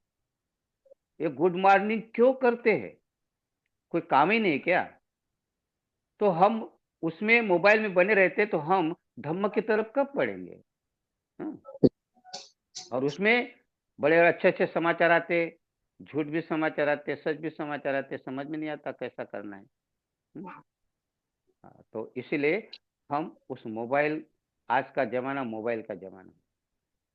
ये गुड मॉर्निंग क्यों करते हैं, कोई काम ही नहीं क्या। तो हम उसमें मोबाइल में बने रहते तो हम धम्म की तरफ कब बढ़ेंगे। हाँ? और उसमें बड़े अच्छे अच्छे समाचार आते, झूठ भी समाचार आते, सच भी समाचार आते, समझ में नहीं आता कैसा करना है। हम्म? हाँ, तो इसीलिए हम उस मोबाइल, आज का जमाना मोबाइल का जमाना,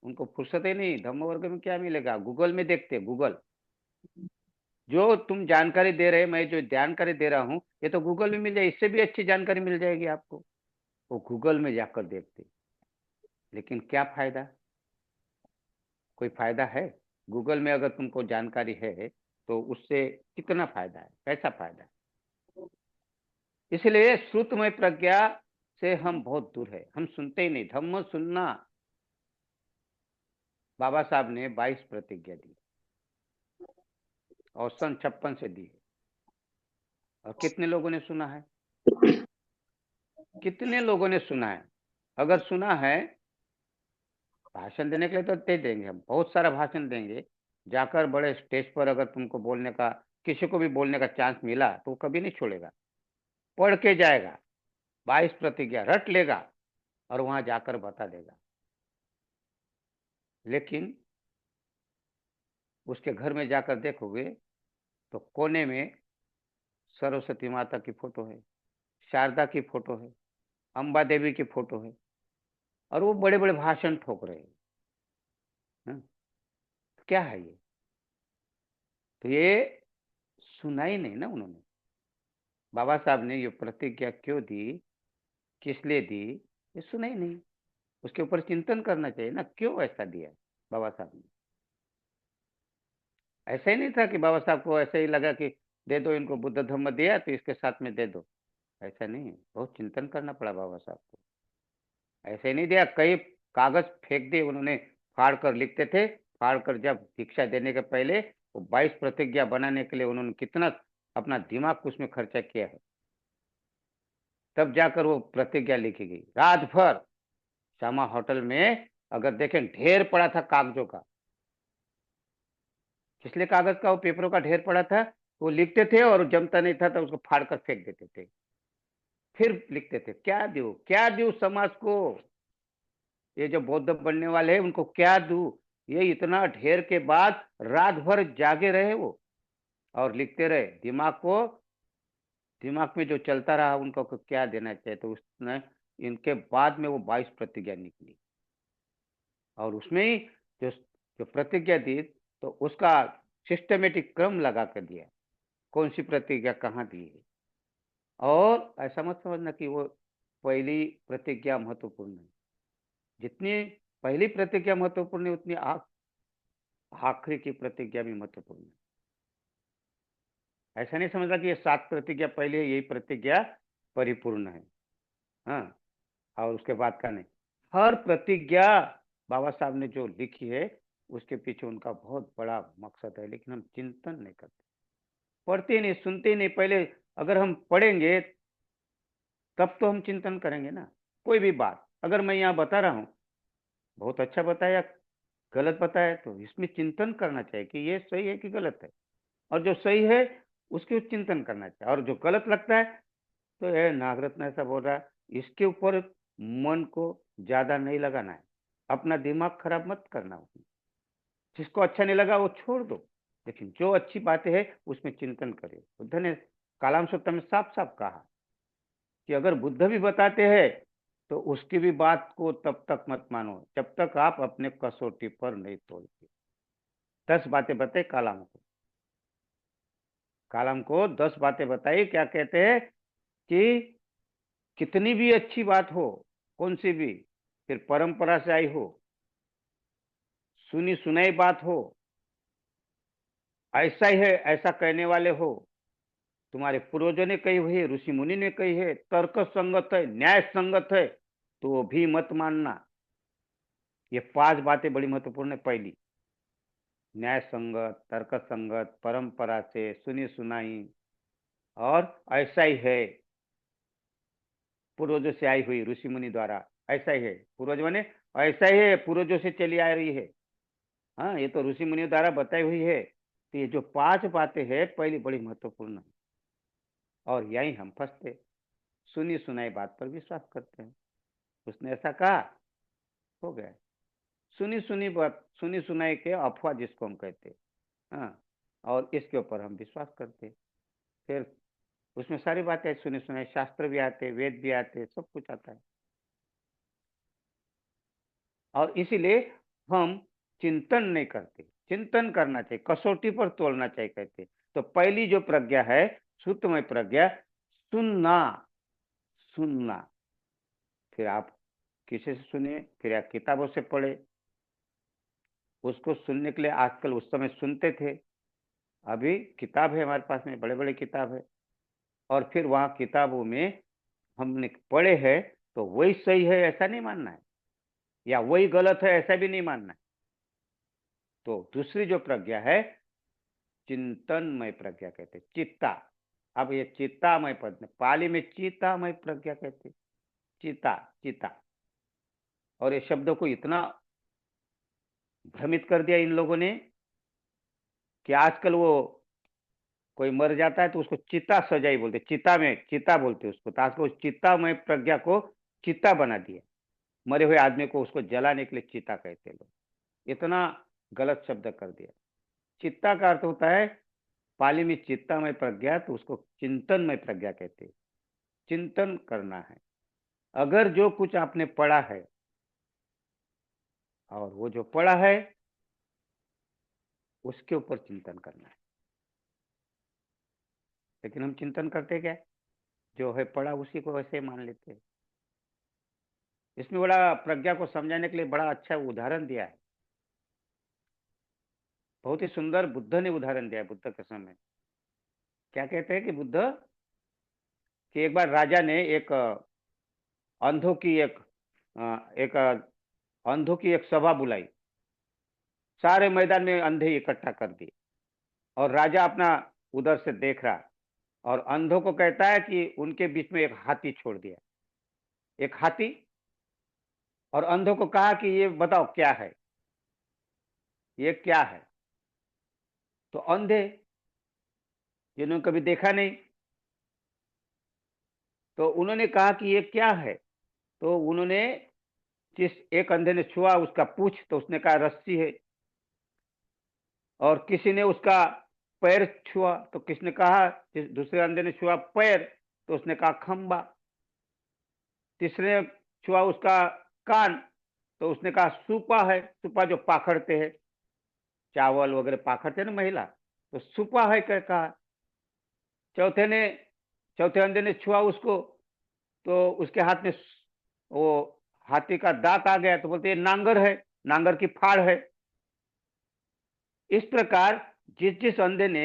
उनको फुर्सत ही नहीं। धम्म वर्ग में क्या मिलेगा, गूगल में देखते, गूगल जो तुम जानकारी दे रहे, मैं जो जानकारी दे रहा हूँ ये तो गूगल में मिल जाए, इससे भी अच्छी जानकारी मिल जाएगी आपको। वो गूगल में जाकर देखते, लेकिन क्या फायदा, कोई फायदा है। गूगल में अगर तुमको जानकारी है तो उससे कितना फायदा है, कैसा फायदा है। इसलिए श्रुतमय प्रज्ञा से हम बहुत दूर है, हम सुनते ही नहीं। धम्म सुनना, बाबा साहब ने 22 प्रतिज्ञा दी और सन 56 से दी है। और कितने लोगों ने सुना है, कितने लोगों ने सुना है। अगर सुना है, भाषण देने के लिए तो दे देंगे, हम बहुत सारा भाषण देंगे। जाकर बड़े स्टेज पर अगर तुमको बोलने का, किसी को भी बोलने का चांस मिला तो वो कभी नहीं छोड़ेगा, पढ़ के जाएगा, 22 प्रतिज्ञा रट लेगा और वहां जाकर बता देगा। लेकिन उसके घर में जाकर देखोगे तो कोने में सरस्वती माता की फोटो है, शारदा की फोटो है, अंबा देवी की फोटो है, और वो बड़े बड़े भाषण ठोक रहे हैं। हाँ? क्या है ये, तो ये सुना ही नहीं ना उन्होंने। बाबा साहब ने ये प्रतिज्ञा क्यों दी, किस लिए दी, ये सुना ही नहीं। उसके ऊपर चिंतन करना चाहिए ना, क्यों ऐसा दिया बाबा साहब ने। ऐसा ही नहीं था कि बाबा साहब को ऐसे ही लगा कि दे दो इनको, बुद्ध धम्म दिया तो इसके साथ में दे दो। ऐसा नहीं है, बहुत चिंतन करना पड़ा बाबा साहब को। ऐसे नहीं दिया, कई कागज फेंक दिए उन्होंने, फाड़ कर लिखते थे। फाड़ कर जब दीक्षा देने के पहले वो 22 प्रतिज्ञा बनाने के लिए उन्होंने कितना अपना दिमाग उसमें खर्चा किया है, तब जाकर वो प्रतिज्ञा लिखी गई। रात भर श्यामा होटल में अगर देखें ढेर पड़ा था कागजों का, इसलिए कागज का वो पेपरों का ढेर पड़ा था। वो लिखते थे और जमता नहीं था तो उसको फाड़ कर फेंक देते थे। फिर लिखते थे क्या दू समाज को, ये जो बौद्ध बनने वाले हैं उनको क्या दूं। ये इतना ढेर के बाद रात भर जागे रहे वो और लिखते रहे। दिमाग में जो चलता रहा उनको को क्या देना चाहिए, तो उसने इनके बाद में वो 22 प्रतिज्ञा निकली। और उसमें ही जो जो प्रतिज्ञा दी तो उसका सिस्टमेटिक क्रम लगा कर दिया, कौन सी प्रतिज्ञा कहाँ दी है। और ऐसा मत समझना कि वो पहली प्रतिज्ञा महत्वपूर्ण है। जितनी पहली प्रतिज्ञा महत्वपूर्ण है उतनी आखिरी की प्रतिज्ञा भी महत्वपूर्ण है। ऐसा नहीं समझना कि ये 7 प्रतिज्ञा पहले है, यही प्रतिज्ञा परिपूर्ण है। हाँ, और उसके बाद का नहीं। हर प्रतिज्ञा बाबा साहब ने जो लिखी है उसके पीछे उनका बहुत बड़ा मकसद है, लेकिन हम चिंतन नहीं करते, पढ़ते नहीं, सुनते नहीं। पहले अगर हम पढ़ेंगे तब तो हम चिंतन करेंगे ना। कोई भी बात अगर मैं यहाँ बता रहा हूँ बहुत अच्छा बताया, गलत बताया तो इसमें चिंतन करना चाहिए कि ये सही है कि गलत है, और जो सही है उसके ऊपर चिंतन करना चाहिए, और जो गलत लगता है तो ये नागरत्न ऐसा बोल रहा है, इसके ऊपर मन को ज्यादा नहीं लगाना है, अपना दिमाग खराब मत करना उसमें। जिसको अच्छा नहीं लगा वो छोड़ दो, लेकिन जो अच्छी बातें है उसमें चिंतन करे। बुद्ध ने कालाम सूत्र में साफ साफ कहा कि अगर बुद्ध भी बताते हैं तो उसकी भी बात को तब तक मत मानो जब तक आप अपने कसौटी पर नहीं तोलते। 10 बातें बताए कालाम को, कालाम को 10 बातें बताई, क्या कहते हैं कि कितनी भी अच्छी बात हो, कौन सी भी, फिर परंपरा से आई हो, सुनी सुनाई बात हो, ऐसा ही है ऐसा कहने वाले हो, तुम्हारे पूर्वजों ने कही हुई है, ऋषि मुनि ने कही है, तर्क संगत है, न्याय संगत है, तो भी मत मानना। ये 5 बातें बड़ी महत्वपूर्ण है। पहली, न्याय संगत, तर्क संगत, परंपरा से सुनी सुनाई, और ऐसा ही है, पूर्वजों से आई हुई, ऋषि मुनि द्वारा, ऐसा ही है, पूर्वज माने ऐसा ही है, पूर्वजों से चली आ रही है। हाँ, ये तो ऋषि मुनि द्वारा बताई हुई है। तो ये जो 5 बातें हैं पहली बड़ी महत्वपूर्ण है, और यही हम फंसते, सुनी सुनाई बात पर विश्वास करते हैं। उसने ऐसा कहा, हो गया। सुनी सुनी बात, सुनी सुनाई के अफवाह जिसको हम कहते हैं, हाँ, और इसके ऊपर हम विश्वास करते। फिर उसमें सारी बातें सुनी सुनाई, शास्त्र भी आते, वेद भी आते, सब कुछ आता है, और इसीलिए हम चिंतन नहीं करते। चिंतन करना चाहिए, कसौटी पर तोलना चाहिए कहते। तो पहली जो प्रज्ञा है, सूत्रमय प्रज्ञा, सुनना। सुनना, फिर आप किसी से सुनिए, फिर आप किताबों से पढ़े। उसको सुनने के लिए आजकल, उस समय सुनते थे, अभी किताब है हमारे पास में, बड़े बड़े किताब है, और फिर वहां किताबों में हमने पढ़े हैं, तो वही सही है ऐसा नहीं मानना है, या वही गलत है ऐसा भी नहीं मानना है। तो दूसरी जो प्रज्ञा है, चिंतनमय प्रज्ञा कहते, चित्ता। अब ये चित्तामय पद में, पाली में चित्तामय प्रज्ञा कहते, चिता, चिता। और ये शब्द को इतना भ्रमित कर दिया इन लोगों ने कि आजकल वो कोई मर जाता है तो उसको चिता सजाई बोलते, चिता में चिता बोलते उसको, तो आजकल उस चित्तामय प्रज्ञा को चिता बना दिया। मरे हुए आदमी को उसको जलाने के लिए चिता कहते लोग, इतना गलत शब्द कर दिया। चित्ता का अर्थ होता है पाली में चित्तामय प्रज्ञा, तो उसको चिंतनमय प्रज्ञा कहते हैं। चिंतन करना है, अगर जो कुछ आपने पढ़ा है, और वो जो पढ़ा है उसके ऊपर चिंतन करना है। लेकिन हम चिंतन करते क्या, जो है पढ़ा उसी को वैसे ही मान लेते हैं। इसमें बड़ा प्रज्ञा को समझाने के लिए बड़ा अच्छा उदाहरण दिया है, बहुत ही सुंदर बुद्ध ने उदाहरण दिया है। बुद्ध के समय क्या कहते हैं कि बुद्ध, कि एक बार राजा ने एक अंधों की एक अंधों की एक सभा बुलाई, सारे मैदान में अंधे इकट्ठा कर दिए, और राजा अपना उधर से देख रहा, और अंधों को कहता है कि उनके बीच में एक हाथी छोड़ दिया, एक हाथी, और अंधों को कहा कि ये बताओ क्या है, ये क्या है। तो अंधे, जिन्होंने कभी देखा नहीं, तो उन्होंने कहा कि ये क्या है। तो उन्होंने, जिस एक अंधे ने छुआ उसका पूंछ, तो उसने कहा रस्सी है, और किसी ने उसका पैर छुआ, तो किसने कहा, जिस दूसरे अंधे ने छुआ पैर, तो उसने कहा खंबा। तीसरे ने छुआ उसका कान, तो उसने कहा सुपा है, सुपा जो पाखड़ते हैं, चावल वगैरह पाखड़ते हैं ना महिला, तो सुपा है क्या कहा। चौथे ने, चौथे अंधे ने छुआ उसको, तो उसके हाथ में वो हाथी का दांत आ गया, तो बोलते ये नांगर है, नांगर की फाड़ है। इस प्रकार जिस जिस अंधे ने,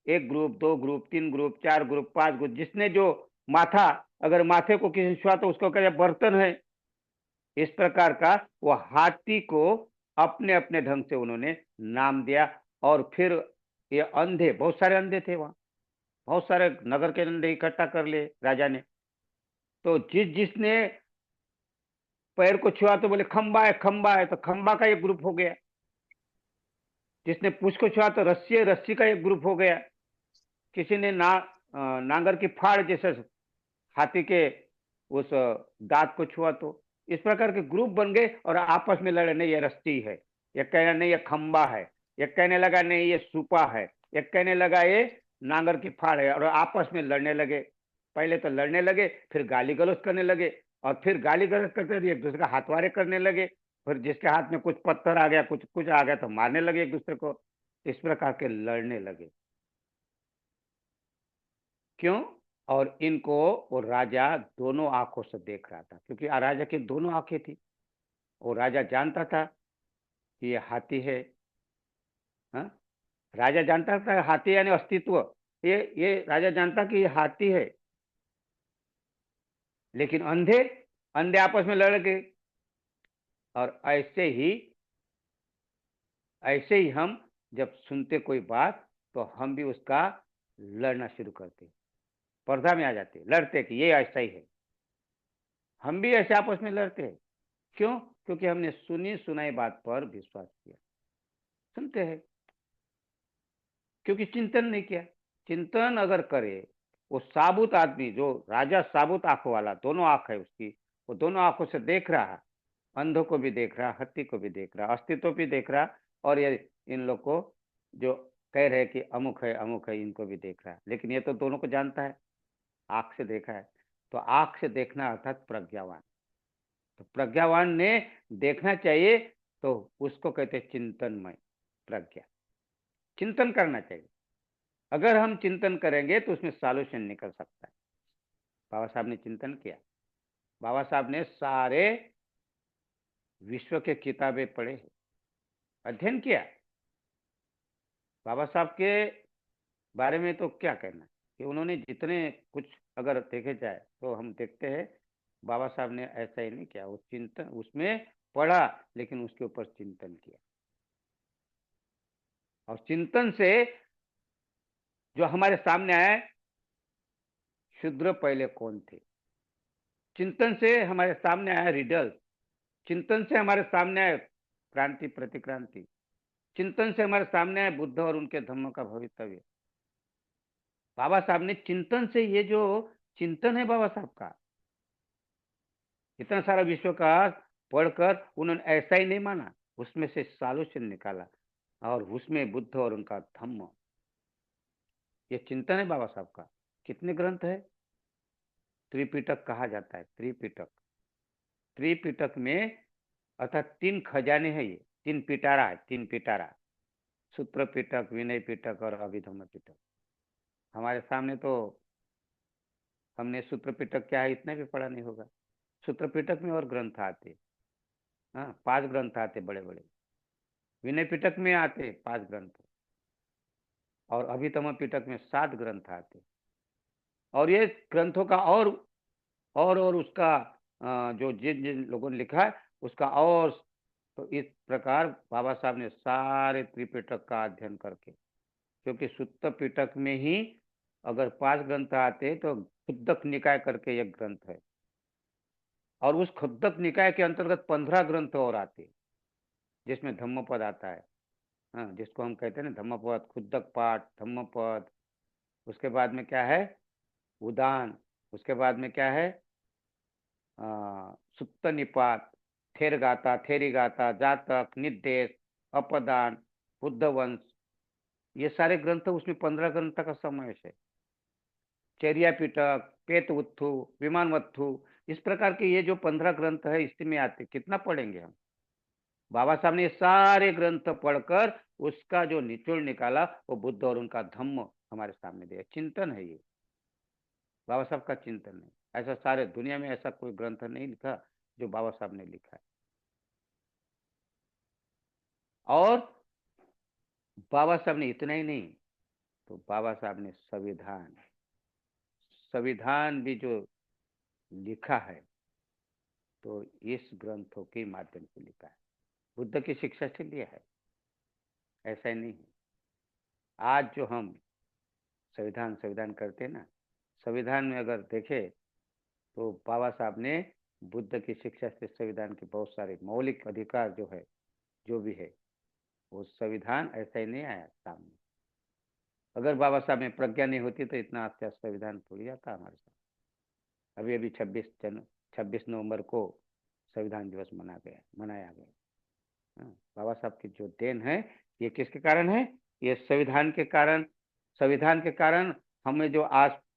एक group, 2 group, 3 group, 4 group, 5 group, जिसने जो माथा, अगर माथे को किसी ने छुआ तो उसको कहते बर्तन है। इस प्रकार का वो हाथी को अपने अपने ढंग से उन्होंने नाम दिया। और फिर ये अंधे, बहुत सारे अंधे थे वहां, बहुत सारे नगर के अंधे इकट्ठा कर लिए राजा ने। तो जिस जिसने पैर को छुआ तो बोले खंबा है, तो खंबा का एक ग्रुप हो गया। जिसने पूंछ को छुआ तो रस्सी है, रस्सी का एक ग्रुप हो गया। किसी ने नांगर की फाड़ जैसे हाथी के उस दांत को छुआ तो इस प्रकार के ग्रुप बन गए और आपस में लड़े, नहीं ये रस्सी है, ये कहना नहीं ये खंबा है, ये कहने लगा नहीं ये सूपा है, ये कहने लगा ये नांगर की फाड़ है, और आपस में लड़ने लगे। पहले तो लड़ने लगे, फिर गाली गलौज करने लगे, और फिर गाली गलौज करते एक दूसरे का हाथवारे करने लगे। फिर जिसके हाथ में कुछ पत्थर आ गया, कुछ कुछ आ गया, तो मारने लगे एक दूसरे को। इस प्रकार के लड़ने लगे। क्यों? और इनको वो राजा दोनों आंखों से देख रहा था, क्योंकि राजा की दोनों आंखें थी। वो राजा जानता था कि ये हाथी है। हाँ, राजा जानता था हाथी यानी अस्तित्व। ये राजा जानता कि ये हाथी है। लेकिन अंधे अंधे आपस में लड़ गए। और ऐसे ही हम जब सुनते कोई बात, तो हम भी उसका लड़ना शुरू करते, पर्दा में आ जाते, लड़ते कि ये ऐसा ही है। हम भी ऐसे आपस में लड़ते हैं। क्यों? क्योंकि हमने सुनी सुनाई बात पर विश्वास किया। सुनते हैं क्योंकि चिंतन नहीं किया। चिंतन अगर करे, वो साबुत आदमी, जो राजा साबुत आंखों वाला, दोनों आंख है उसकी, वो दोनों आंखों से देख रहा है। अंधों को भी देख रहा, हत्ती को भी देख रहा, अस्तित्व भी देख रहा, और ये इन लोग को जो कह रहे कि अमुक है, इनको भी देख रहा है। लेकिन ये तो दोनों को जानता है, आंख से देखा है। तो आंख से देखना अर्थात प्रज्ञावान। तो प्रज्ञावान ने देखना चाहिए, तो उसको कहते हैं चिंतनमय प्रज्ञा। चिंतन करना चाहिए। अगर हम चिंतन करेंगे तो उसमें सॉल्यूशन निकल सकता है। बाबा साहब ने चिंतन किया। बाबा साहब ने सारे विश्व के किताबें पढ़े, अध्ययन किया। बाबा साहब के बारे में तो क्या कहना कि उन्होंने जितने कुछ अगर देखे जाए, तो हम देखते हैं बाबा साहब ने ऐसा ही नहीं किया। वो चिंतन उसमें पढ़ा, लेकिन उसके ऊपर चिंतन किया। और चिंतन से जो हमारे सामने आए, शूद्र पहले कौन थे, चिंतन से हमारे सामने आया रिडल, चिंतन से हमारे सामने आए क्रांति प्रतिक्रांति, चिंतन से हमारे सामने आए बुद्ध और उनके धम्म का भवितव्य। बाबा साहब ने चिंतन से, ये जो चिंतन है बाबा साहब का, इतना सारा विश्व का पढ़कर उन्होंने ऐसा ही नहीं माना, उसमें से सॉल्यूशन निकाला, और उसमें बुद्ध और उनका धम्म, ये चिंतन है बाबा साहब का। कितने ग्रंथ है? त्रिपिटक कहा जाता है। त्रिपिटक, त्रिपिटक में अर्थात तीन खजाने हैं। ये तीन पिटारा है, तीन पिटारा, सूत्र पिटक, विनय पिटक और अभिधम्म पिटक। हमारे सामने तो हमने सूत्र पिटक क्या है इतना भी पढ़ा नहीं होगा। सूत्र पिटक में और ग्रंथ आते, हाँ 5 ग्रंथ आते बड़े बड़े। विनय पिटक में आते 5 ग्रंथ, और अभिधम्म पिटक में 7 ग्रंथ आते। और ये ग्रंथों का और उसका जो जिन जिन लोगों ने लिखा है उसका और। तो इस प्रकार बाबा साहब ने सारे त्रिपिटक का अध्ययन करके, क्योंकि सुत्त पिटक में ही अगर 5 ग्रंथ आते तो खुद्दक निकाय करके एक ग्रंथ है, और उस खुद्दक निकाय के अंतर्गत 15 ग्रंथ और आते, जिसमें धम्मपद आता है। हाँ, जिसको हम कहते हैं ना धम्मपद, खुद्दक पाठ, धम्मपद। उसके बाद में क्या है? उदान। उसके बाद में क्या है? सुत्त निपात, थेर गाथा, थेरी गाथा, जातक, निर्देश, अपदान, बुद्धवंश, ये सारे ग्रंथ, उसमें 15 ग्रंथ का समावेश है। चेरिया पिटक, पेत उत्थु, विमान वत्थु, इस प्रकार के ये जो 15 ग्रंथ है इसमें आते। कितना पढ़ेंगे हम? बाबा साहब ने ये सारे ग्रंथ पढ़कर उसका जो निचोड़ निकाला, वो बुद्ध और उनका धम्म हमारे सामने दिया। चिंतन है ये, बाबा साहब का चिंतन है। ऐसा सारे दुनिया में ऐसा कोई ग्रंथ नहीं लिखा जो बाबा साहब ने लिखा है। और बाबा साहब ने इतना ही नहीं, तो बाबा साहब ने संविधान, संविधान भी जो लिखा है, तो इस ग्रंथों के माध्यम से लिखा है, बुद्ध की शिक्षा से लिया है। ऐसा ही नहीं है। आज जो हम संविधान संविधान करते हैं ना, संविधान में अगर देखे तो बाबा साहब ने बुद्ध की शिक्षा से संविधान के बहुत सारे मौलिक अधिकार जो है, जो भी है, वो संविधान ऐसा ही नहीं आया सामने। अगर बाबा साहब में प्रज्ञा नहीं होती तो इतना अच्छा संविधान थोड़ी आता हमारे साथ। अभी अभी 26 नवंबर को संविधान दिवस मनाया गया। हाँ, बाबा साहब की जो देन है, ये किसके कारण है? ये संविधान के कारण। संविधान के कारण हमें जो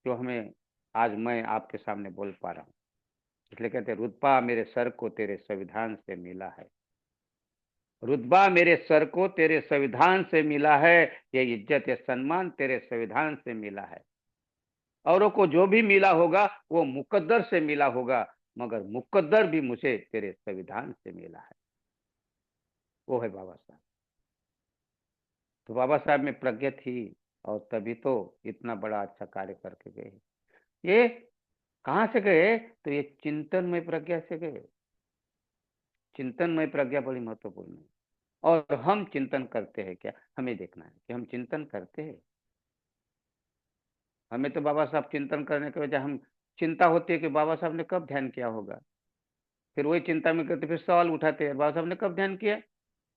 हमें आज मैं आपके सामने बोल पा रहा हूँ। इसलिए कहते हैं, रुतबा मेरे सर को तेरे संविधान से मिला है। रुतबा मेरे सर को तेरे संविधान से मिला है। ये इज्जत, ये सम्मान तेरे संविधान से मिला है। औरों को जो भी मिला होगा वो मुकद्दर से मिला होगा, मगर मुकद्दर भी मुझे तेरे संविधान से मिला है। वो है बाबा साहब। तो बाबा साहब में प्रज्ञा थी, और तभी तो इतना बड़ा अच्छा कार्य करके गए। ये कहाँ से गए? तो ये चिंतनमय प्रज्ञा से गए। चिंतनमय प्रज्ञा बड़ी महत्वपूर्ण है। और हम चिंतन करते हैं क्या? हमें देखना है कि हम चिंतन करते हैं। हमें तो बाबा साहब चिंतन करने के वजह हम चिंता होती है कि बाबा साहब ने कब ध्यान किया होगा। फिर वही चिंता में करते, फिर सवाल उठाते हैं, बाबा साहब ने कब ध्यान किया?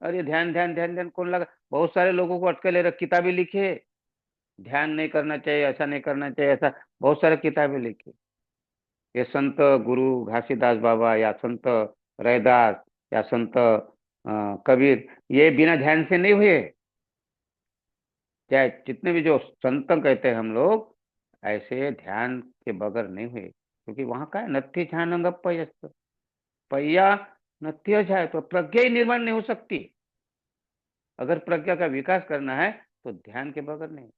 अरे ध्यान ध्यान ध्यान ध्यान कौन लगा? बहुत सारे लोगों को अटके रख, किताबें लिखी है, ध्यान नहीं करना चाहिए, ऐसा नहीं करना चाहिए, ऐसा बहुत सारे किताबें लिखी। ये संत गुरु घासीदास बाबा या संत रैदास या संत कबीर, ये बिना ध्यान से नहीं हुए। चाहे जितने भी जो संत कहते हैं हम लोग, ऐसे ध्यान के बगैर नहीं हुए। क्योंकि वहां का नत्थी ध्यान पहिया नत्थी जाए तो प्रज्ञा ही निर्माण नहीं हो सकती। अगर प्रज्ञा का विकास करना है तो ध्यान के बगैर नहीं।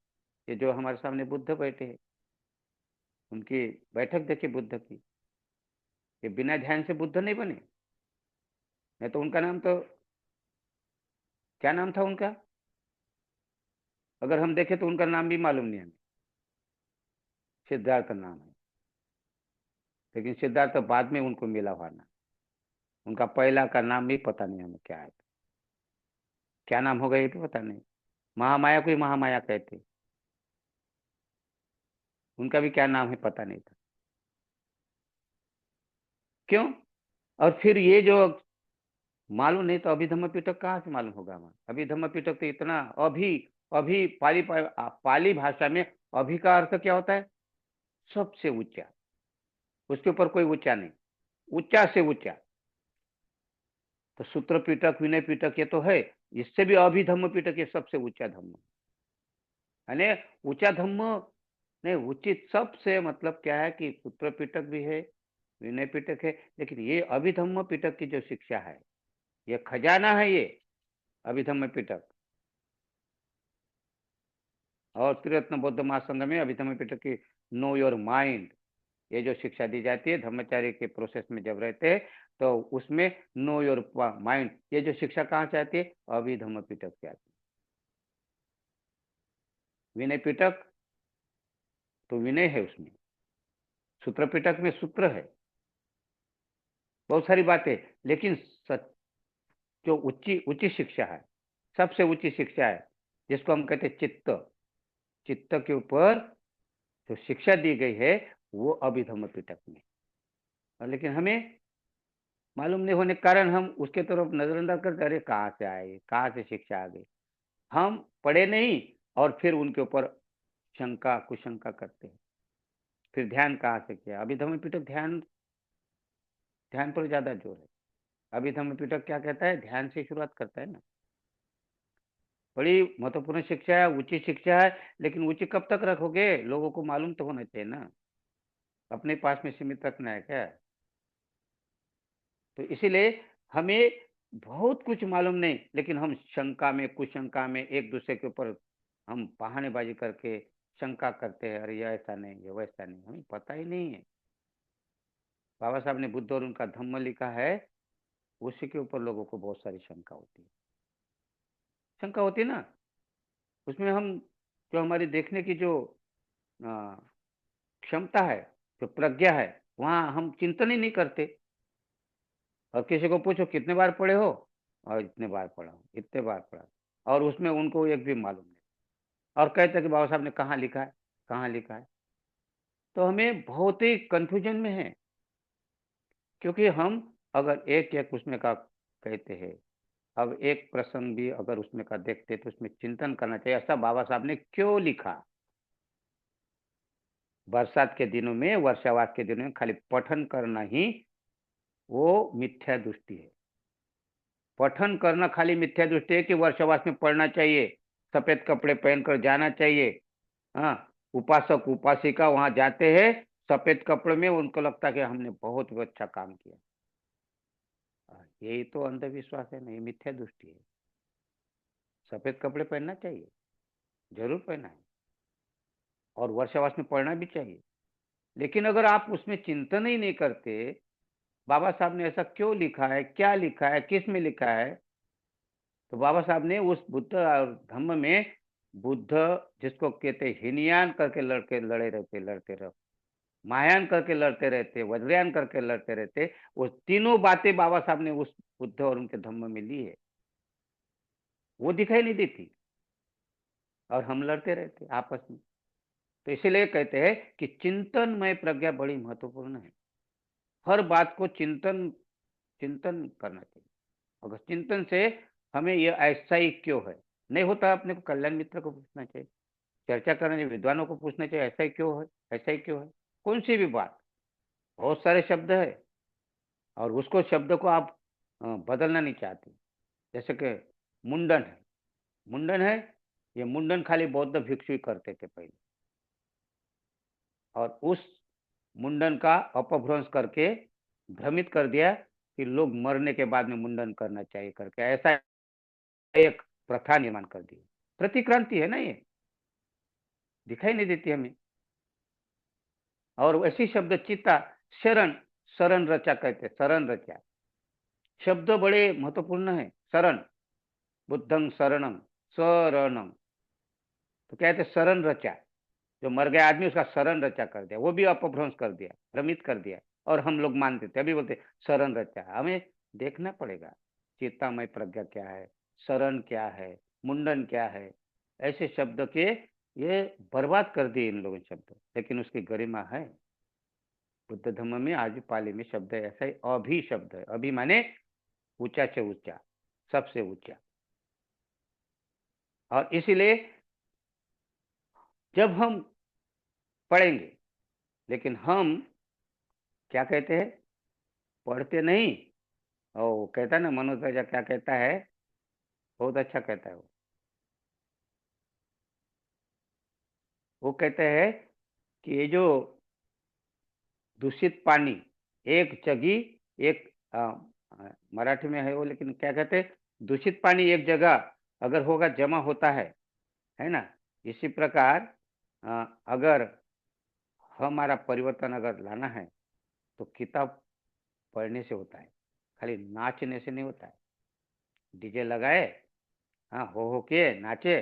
ये जो हमारे सामने बुद्ध बैठे हैं, उनकी बैठक देखिए बुद्ध की, ये बिना ध्यान से बुद्ध नहीं बने। नहीं तो उनका नाम तो क्या नाम था उनका? अगर हम देखें तो उनका नाम भी मालूम नहीं हमें। सिद्धार्थ नाम है, लेकिन सिद्धार्थ तो बाद में उनको मिला हुआ नाम। उनका पहला का नाम भी पता नहीं हमें क्या है। क्या नाम होगा ये भी पता नहीं। महामाया को ही महामाया कहते, उनका भी क्या नाम है पता नहीं था। क्यों? और फिर ये जो मालूम नहीं, तो अभिधम्म पिटक कहाँ से मालूम होगा हमें? अभिधम्म पिटक तो इतना अभी अभी पाली भाषा में अभी का अर्थ क्या होता है? सबसे ऊंचा। उसके ऊपर कोई ऊंचा नहीं, ऊंचा से ऊंचा। तो सूत्र पिटक, विनय पिटक ये तो है, इससे भी अभिधम्म पिटक ये सबसे ऊंचा धम्म। यानी ऊंचा धम्म नहीं, उचित सबसे मतलब क्या है कि सूत्र पिटक भी है, विनय पिटक है, लेकिन ये अभिधम्म पिटक की जो शिक्षा है, ये खजाना है ये अभिधम्म पिटक। और त्रिरत्न बौद्ध महासंघ में अभिधम्म पिटक की नो योर माइंड, ये जो शिक्षा दी जाती है धर्माचार्य के प्रोसेस में जब रहते हैं, तो उसमें नो योर माइंड, ये जो शिक्षा कहाँ से आती है? अभिधम्म पिटक से आती है। विनय पिटक तो विनय है उसमें, सूत्र पिटक में सूत्र है, बहुत सारी बातें। लेकिन जो ऊंची ऊंची शिक्षा है, सबसे ऊंची शिक्षा है, जिसको हम कहते हैं चित्त, चित्त के ऊपर जो शिक्षा दी गई है, वो अभिधम्म पिटक में। लेकिन हमें मालूम नहीं होने के कारण हम उसके तरफ नजरअंदाज करते, अरे कहाँ से आए, कहाँ से शिक्षा आ गई। हम पढ़े नहीं, और फिर उनके ऊपर शंका कुशंका करते हैं। फिर ध्यान कहाँ से किया? अभिधम्म पिटक ध्यान, ध्यान पर ज्यादा जोर है। अभिधम्म पिटक क्या कहता है? ध्यान से शुरुआत करता है ना। बड़ी महत्वपूर्ण शिक्षा है, ऊंची शिक्षा है। लेकिन ऊंची कब तक रखोगे? लोगों को मालूम तो होना चाहिए ना, अपने पास में सीमित रखना है क्या? तो इसीलिए हमें बहुत कुछ मालूम नहीं, लेकिन हम शंका में कुशंका में एक दूसरे के ऊपर हम बहानेबाजी करके शंका करते हैं, अरे ये ऐसा नहीं, ये वैसा नहीं, हमें पता ही नहीं है। बाबा साहब ने बुद्ध और उनका धम्म लिखा है, उसी के ऊपर लोगों को बहुत सारी शंका होती है। शंका होती है ना, उसमें हम जो हमारी देखने की जो अ, क्षमता है, जो प्रज्ञा है, वहां हम चिंतन ही नहीं करते। और किसी को पूछो कितने बार पढ़े हो, और इतने बार पढ़ा हूँ, इतने बार पढ़ा, और उसमें उनको एक भी मालूम नहीं। और कहते हैं कि बाबा साहब ने कहाँ लिखा है, कहाँ लिखा है। तो हमें बहुत ही कंफ्यूजन में है। क्योंकि हम अगर एक एक उसमें का कहते हैं, अब एक प्रसंग भी अगर उसमें का देखते तो उसमें चिंतन करना चाहिए, ऐसा बाबा साहब ने क्यों लिखा। बरसात के दिनों में, वर्षावास के दिनों में खाली पठन करना ही वो मिथ्या दृष्टि है। पठन करना खाली मिथ्या दृष्टि है कि वर्षावास में पढ़ना चाहिए, सफेद कपड़े पहनकर जाना चाहिए। हाँ, उपासक उपासिका वहां जाते हैं सफेद कपड़े में, उनको लगता है कि हमने बहुत अच्छा काम किया। यही तो अंधविश्वास है, नहीं मिथ्या दृष्टि है। सफेद कपड़े पहनना चाहिए, जरूर पहना है, और वर्षावास में पढ़ना भी चाहिए। लेकिन अगर आप उसमें चिंतन ही नहीं करते, बाबा साहब ने ऐसा क्यों लिखा है, क्या लिखा है, किस में लिखा है, तो बाबा साहब ने उस बुद्ध और धम्म में, बुद्ध जिसको कहते हीनयान करके लड़े रहते, लड़ते रहो, महायान करके लड़ते रहते, वज्रयान करके लड़ते रहते, वो तीनों बातें बाबा साहब ने उस बुद्ध और उनके धम्म में ली है। वो दिखाई नहीं देती और हम लड़ते रहते आपस में। तो इसीलिए कहते हैं कि चिंतनमय प्रज्ञा बड़ी महत्वपूर्ण है। हर बात को चिंतन चिंतन करना चाहिए। अगर चिंतन से हमें ये ऐसा ही क्यों है नहीं होता, अपने को कल्याण मित्र को पूछना चाहिए, चर्चा करने विद्वानों को पूछना चाहिए, ऐसा ही क्यों है, ऐसा ही क्यों है। कौन सी भी बात, बहुत सारे शब्द है और उसको शब्द को आप बदलना नहीं चाहते। जैसे कि मुंडन है, मुंडन है, ये मुंडन खाली बौद्ध भिक्षु ही करते थे पहले, और उस मुंडन का अपभ्रंश करके भ्रमित कर दिया कि लोग मरने के बाद में मुंडन करना चाहिए करके, ऐसा एक प्रथा निर्माण कर दी। प्रतिक्रांति है ना ये, दिखाई नहीं देती हमें। और ऐसी शब्द चित्ता, शरण, शरण रचा कहते, शरण रचा शब्द बड़े महत्वपूर्ण है। शरण, बुद्धं शरणम, शरणम, तो कहते शरण रचा, जो मर गया आदमी उसका शरण रचा कर दिया, वो भी अपभ्रंश कर दिया, भ्रमित कर दिया, और हम लोग मानते थे, अभी बोलते शरण रचा। हमें देखना पड़ेगा चित्तामय प्रज्ञा क्या है, शरण क्या है, मुंडन क्या है। ऐसे शब्द के ये बर्बाद कर दिए इन लोगों ने शब्द, लेकिन उसकी गरिमा है। बुद्ध धर्म में आज भी पाली में शब्द है ऐसा ही, अभी शब्द है, अभी माने ऊंचा से ऊंचा, सबसे ऊंचा। और इसीलिए जब हम पढ़ेंगे, लेकिन हम क्या कहते हैं, पढ़ते नहीं। और वो कहता है ना मनोज राजा, क्या कहता है, बहुत अच्छा कहता है वो कहते हैं कि ये जो दूषित पानी एक जगह, एक मराठी में है वो, लेकिन क्या कहते हैं, दूषित पानी एक जगह अगर होगा जमा होता है ना। इसी प्रकार अगर हमारा परिवर्तन अगर लाना है तो किताब पढ़ने से होता है, खाली नाचने से नहीं होता है। डीजे लगाए, हाँ, हो के नाचे,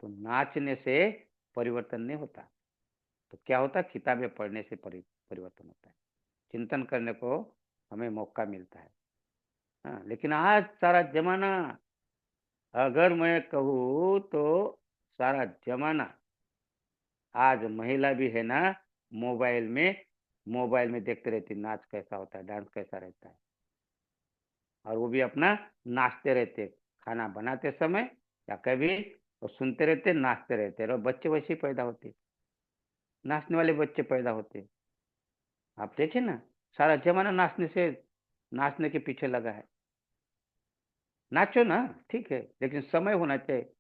तो नाचने से परिवर्तन नहीं होता। तो क्या होता है, किताबें पढ़ने से परिवर्तन होता है, चिंतन करने को हमें मौका मिलता है। हाँ, लेकिन आज सारा जमाना, अगर मैं कहूँ तो सारा जमाना, आज महिला भी है ना, मोबाइल में मोबाइल में देखते रहती, नाच कैसा होता है, डांस कैसा रहता है, और वो भी अपना नाचते रहते, खाना बनाते समय या कभी, और सुनते रहते, नाचते रहते, और बच्चे वैसे ही पैदा होते, नाचने वाले बच्चे पैदा होते। आप देखे ना, सारा जमाना नाचने से, नाचने के पीछे लगा है। नाचो ना, ठीक है, लेकिन समय होना चाहिए।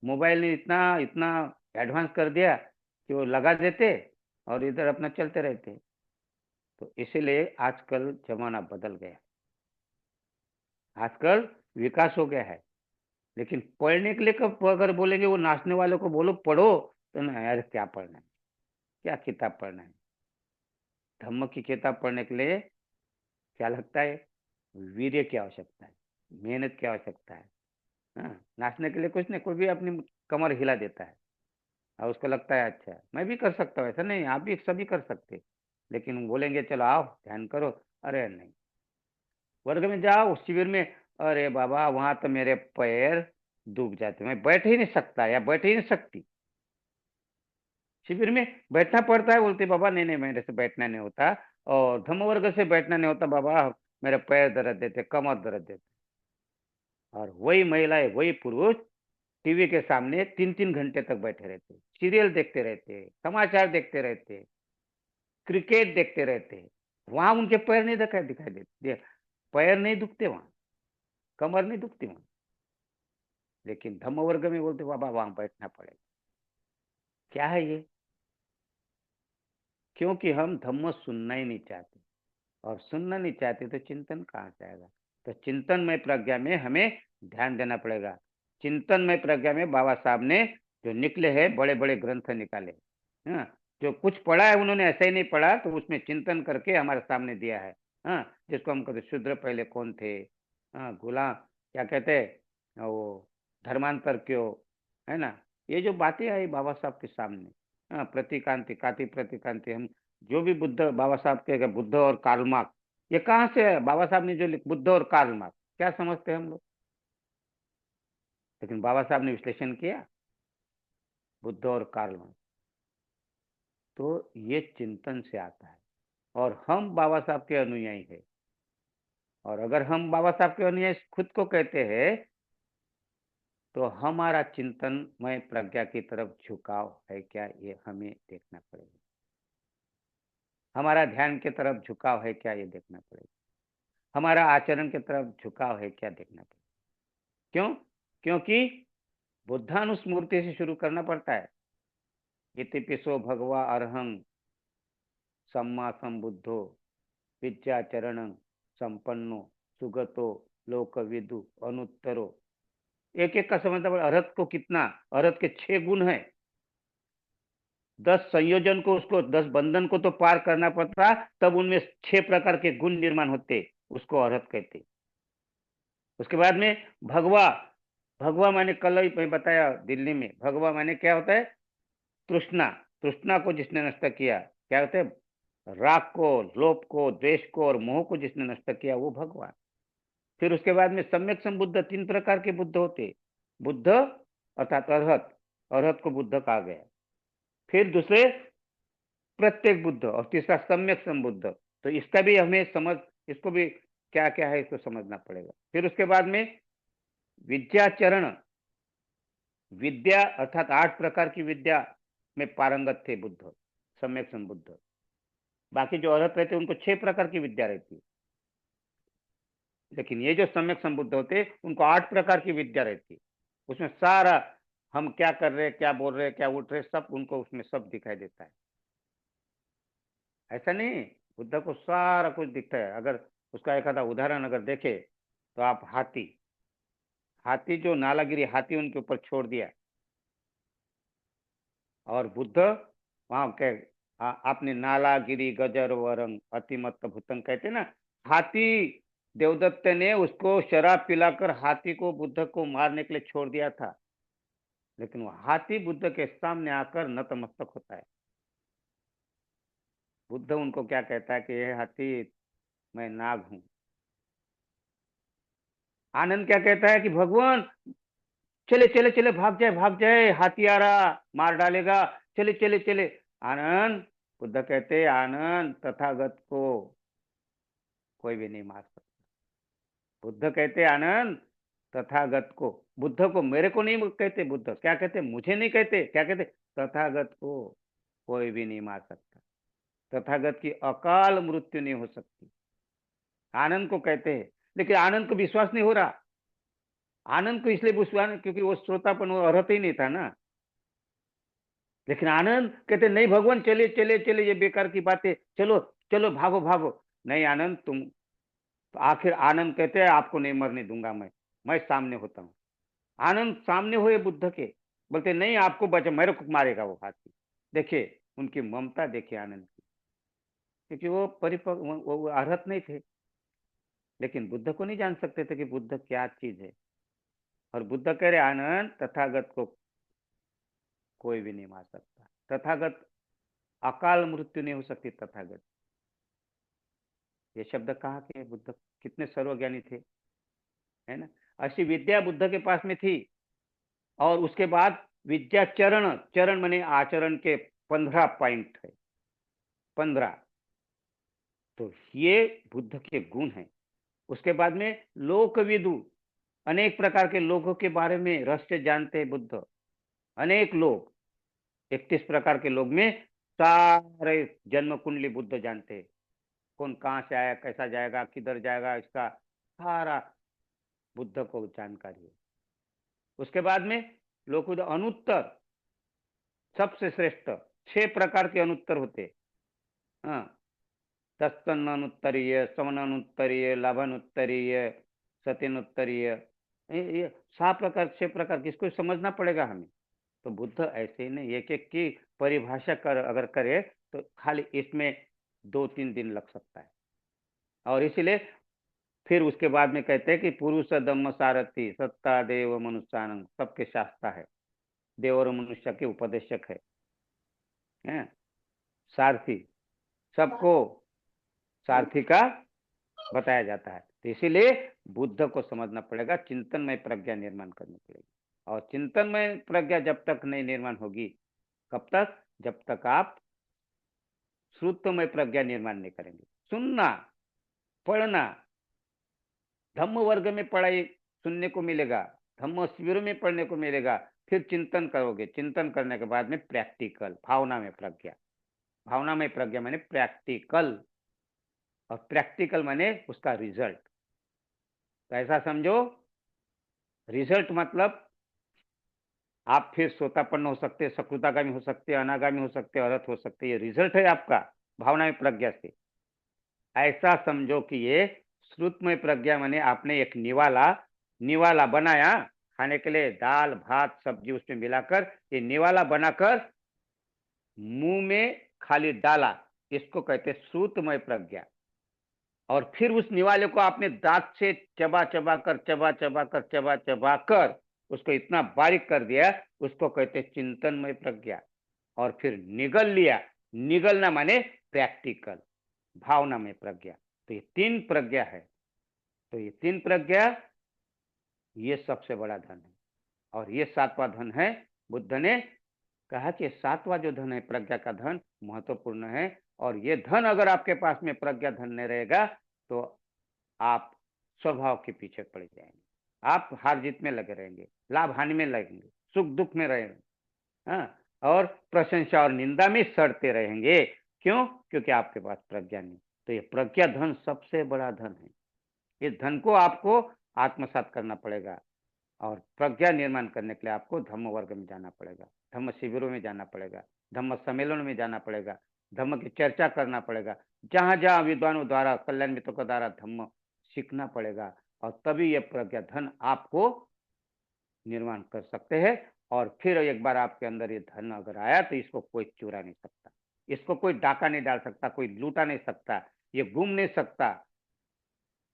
मोबाइल ने इतना इतना एडवांस कर दिया कि वो लगा देते और इधर अपना चलते रहते। तो इसीलिए आजकल जमाना बदल गया, आजकल विकास हो गया है। लेकिन पढ़ने के लिए कब अगर बोलेंगे, वो नाचने वालों को बोलो पढ़ो, तो ना यार क्या पढ़ना है, क्या किताब पढ़ना है। धम्म की किताब पढ़ने के लिए क्या लगता है, वीर्य की आवश्यकता है, मेहनत की आवश्यकता है। हाँ, नाचने के लिए कुछ नहीं, कोई भी अपनी कमर हिला देता है और उसको लगता है अच्छा मैं भी कर सकता हूँ, ऐसा नहीं, आप भी सभी कर सकते। लेकिन बोलेंगे चलो आओ ध्यान करो, अरे नहीं, वर्ग में जाओ शिविर में, अरे बाबा वहां तो मेरे पैर डूब जाते, मैं बैठ ही नहीं सकता या बैठ ही नहीं सकती। शिविर में बैठना पड़ता है, बोलते बाबा नहीं नहीं मेरे से बैठना नहीं होता, और धम्मवर्ग से बैठना नहीं होता बाबा, मेरे पैर दर्द देते, कमर दर्द देते। और वही महिलाएं, वही पुरुष टीवी के सामने 3-3 घंटे तक बैठे रहते, सीरियल देखते रहते, समाचार देखते रहते, क्रिकेट देखते रहते। वहां उनके पैर नहीं दिखाई देते, पैर नहीं दुखते वहां, कमर नहीं दुखती वहां। लेकिन धम्म वर्ग में बोलते बाबा वहां बैठना पड़ेगा। क्या है ये? क्योंकि हम धम्म सुनना ही नहीं चाहते, और सुनना नहीं चाहते तो चिंतन कहाँ से आएगा? तो चिंतन में प्रज्ञा में हमें ध्यान देना पड़ेगा। चिंतन में प्रज्ञा में बाबा साहब ने जो निकले हैं बड़े बड़े ग्रंथ निकाले, हाँ, जो कुछ पढ़ा है उन्होंने ऐसा ही नहीं पढ़ा, तो उसमें चिंतन करके हमारे सामने दिया है। हाँ, जिसको हम कहते शूद्र पहले कौन थे, हाँ, गुलाम क्या कहते, वो धर्मांतर क्यों, है ना, ये जो बातें आई बाबा साहब के सामने, हाँ, प्रतिकांति काति प्रतिकांति, हम जो भी बुद्ध बाबा साहब के बुद्ध और कार्ल मार्क्स, ये कहाँ से है? बाबा साहब ने जो बुद्ध और कार्ल मार्क्स क्या समझते हैं हम लोग? लेकिन बाबा साहब ने विश्लेषण किया बुद्ध और कार्ल मार्क्स, तो ये चिंतन से आता है। और हम बाबा साहब के अनुयायी है, और अगर हम बाबा साहब के अनुयायी खुद को कहते हैं, तो हमारा चिंतनमय प्रज्ञा की तरफ झुकाव है क्या, ये हमें देखना पड़ेगा। हमारा ध्यान की तरफ झुकाव है क्या, ये देखना पड़ेगा। हमारा आचरण की तरफ झुकाव है क्या, देखना पड़ेगा। क्यों? क्योंकि बुद्धानुस्मृति से शुरू करना पड़ता है। इतिपिसो भगवा अरहं सम्मा संबुद्धो विद्याचरण संपन्नो सुगतो लोकविदु अनुत्तरो। एक एक का समझना। अरहत को कितना, अरहत के 6 गुण है, 10 संयोजन को, उसको 10 बंधन को तो पार करना पड़ता, तब उनमें 6 प्रकार के गुण निर्माण होते, उसको अरहत कहते। उसके बाद में भगवा, भगवा माने कल ही मैं बताया दिल्ली में, भगवा माने क्या होता है? तृष्णा, तृष्णा को जिसने नष्ट किया, क्या होता है? राग को, लोभ को, द्वेष को और मोह को जिसने नष्ट किया वो भगवान। फिर उसके बाद में सम्यक संबुद्ध, 3 प्रकार के बुद्ध होते, बुद्ध अर्थात अरहत, अरहत को बुद्ध कहा गया। फिर दूसरे प्रत्येक बुद्ध, और तीसरा सम्यक संबुद्ध। तो इसका भी हमें समझ, इसको भी क्या क्या है इसको समझना पड़ेगा। फिर उसके बाद में विद्याचरण, विद्या अर्थात 8 प्रकार की विद्या में पारंगत थे बुद्ध, सम्यक संबुद्ध। बाकी जो अरहत रहते उनको 6 प्रकार की विद्या रहती, लेकिन ये जो सम्यक संबुद्ध होते उनको 8 प्रकार की विद्या रहती। उसमें सारा हम क्या कर रहे, क्या बोल रहे, क्या उठ रहे, सब उनको उसमें सब दिखाई देता है। ऐसा नहीं, बुद्ध को सारा कुछ दिखता है। अगर उसका एक आधा उदाहरण अगर देखे तो आप हाथी, हाथी जो नालागिरी हाथी उनके ऊपर छोड़ दिया, और बुद्ध वहां के आपने नालागिरी गजर वरंग अतिमत्त भूतंग कहते ना, हाथी देवदत्त ने उसको शराब पिलाकर हाथी को बुद्ध को मारने के लिए छोड़ दिया था, लेकिन वो हाथी बुद्ध के सामने आकर नतमस्तक होता है। बुद्ध उनको क्या कहता है कि ये हाथी मैं नाग हूं। आनंद क्या कहता है कि भगवान चले चले चले, भाग जाए, हाथी आ रहा, मार डालेगा, चले चले चले। आनंद, बुद्ध कहते आनंद तथागत को कोई भी नहीं मार सकता। बुद्ध कहते आनंद तथागत को, बुद्ध को, मेरे को नहीं कहते, बुद्ध क्या कहते, मुझे नहीं कहते, क्या कहते, तथागत को कोई भी नहीं मार सकता, तथागत की अकाल मृत्यु नहीं हो सकती। आनंद को कहते हैं, लेकिन आनंद को विश्वास नहीं हो रहा। आनंद को इसलिए विश्वास क्योंकि वो श्रोतापन, वो अर्हत ही नहीं था ना। लेकिन आनंद कहते नहीं भगवान चले चले चले, ये बेकार की बातें, चलो चलो भागो भागो। नहीं आनंद तुम, तो आखिर आनंद कहते हैं आपको नहीं मरने दूंगा मैं सामने होता हूँ। आनंद सामने हुए बुद्ध के, बोलते नहीं आपको बचा, मेरे को मारेगा वो हाथी। देखिए उनकी ममता, देखिए आनंद की, क्योंकि वो परिपक्व, वो अर्हत नहीं थे, लेकिन बुद्ध को नहीं जान सकते थे कि बुद्ध क्या चीज है। और बुद्ध कह रहे आनंद तथागत को कोई भी नहीं मार सकता, तथागत अकाल मृत्यु नहीं हो सकती तथागत। ये शब्द कहाँ के? बुद्ध कितने सर्वज्ञानी थे, है ना। ऐसी विद्या बुद्ध के पास में थी। और उसके बाद विद्या चरण, चरण माने आचरण के 15 पॉइंट है, 15। तो ये बुद्ध के गुण हैं। उसके बाद में लोकविदु, अनेक प्रकार के लोगों के बारे में रहस्य जानते हैं बुद्ध। अनेक लोग, 31 प्रकार के लोग में सारे जन्म कुंडली बुद्ध जानते हैं। कौन कहाँ से आया, कैसा जाएगा, किधर जाएगा, इसका सारा बुद्ध को जानकारी है। उसके बाद में लोग अनुत्तर, सबसे श्रेष्ठ 6 प्रकार के अनुत्तर होते। हाँ, तस्तन अनुत्तरीय, समन अनुत्तरीय, लाभन उत्तरीय, सतिन उत्तरीय, ये 7 प्रकार 6 प्रकार किसको समझना पड़ेगा हमें। तो बुद्ध ऐसे ही नहीं, एक एक की परिभाषा कर अगर करे तो खाली इसमें 2-3 दिन लग सकता है। और इसीलिए फिर उसके बाद में कहते हैं कि पुरुष धम्म सारथी सत्ता देव मनुष्यानंद, सबके शास्त्रा है, देव और मनुष्य के उपदेशक है, सारथी, सबको सारथी का बताया जाता है। तो इसीलिए बुद्ध को समझना पड़ेगा, चिंतनमय प्रज्ञा निर्माण करनी पड़ेगी। और चिंतनमय प्रज्ञा जब तक नहीं निर्माण होगी, कब तक, जब तक आप श्रुतमय प्रज्ञा निर्माण नहीं करेंगे। सुनना, पढ़ना, धम्म वर्ग में पढ़ाई सुनने को मिलेगा, धम्म शिविर में पढ़ने को मिलेगा, फिर चिंतन करोगे, चिंतन करने के बाद में प्रैक्टिकल, भावना में प्रज्ञा, भावना में प्रज्ञा माने प्रैक्टिकल, और प्रैक्टिकल माने उसका रिजल्ट। तो ऐसा समझो, रिजल्ट मतलब आप फिर सोतापन्न हो सकते, सकृतागामी हो सकते, अनागामी हो सकते, अरहत हो सकते, ये रिजल्ट है आपका भावना में प्रज्ञा से। ऐसा समझो कि ये श्रुतमय प्रज्ञा माने आपने एक निवाला निवाला बनाया खाने के लिए, दाल भात सब्जी उसमें मिलाकर, ये निवाला बनाकर मुंह में खाली डाला, इसको कहते श्रुतमय प्रज्ञा। और फिर उस निवाले को आपने दांत से चबा चबा कर चबा चबा कर उसको इतना बारीक कर दिया, उसको कहते चिंतनमय प्रज्ञा। और फिर निगल लिया, निगलना माने प्रैक्टिकल, भावना में प्रज्ञा। तो ये 3 प्रज्ञा है। तो ये 3 प्रज्ञा, ये सबसे बड़ा धन है। और ये 7वां धन है। बुद्ध ने कहा कि 7वां जो धन है प्रज्ञा का धन महत्वपूर्ण है। और ये धन अगर आपके पास में प्रज्ञा धन नहीं रहेगा तो आप स्वभाव के पीछे पड़ जाएंगे, आप हार जीत में लगे रहेंगे, लाभ हानि में लगेंगे, सुख दुख में रहेंगे, हाँ, और प्रशंसा और निंदा में सड़ते रहेंगे। क्यों? क्योंकि आपके पास प्रज्ञा नहीं। तो ये प्रज्ञा धन सबसे बड़ा धन है। इस धन को आपको आत्मसात करना पड़ेगा। और प्रज्ञा निर्माण करने के लिए आपको धम्म वर्ग में जाना पड़ेगा, धम्म शिविरों में जाना पड़ेगा, धम्म सम्मेलनों में जाना पड़ेगा, धम्म की चर्चा करना पड़ेगा, जहां जहां विद्वानों द्वारा, कल्याण मित्रों के द्वारा धम्म सीखना पड़ेगा। और तभी यह प्रज्ञा धन आपको निर्माण कर सकते हैं। और फिर एक बार आपके अंदर ये धन अगर आया तो इसको कोई चुरा नहीं सकता, इसको कोई डाका नहीं डाल सकता, कोई लूटा नहीं सकता, ये गुम नहीं सकता।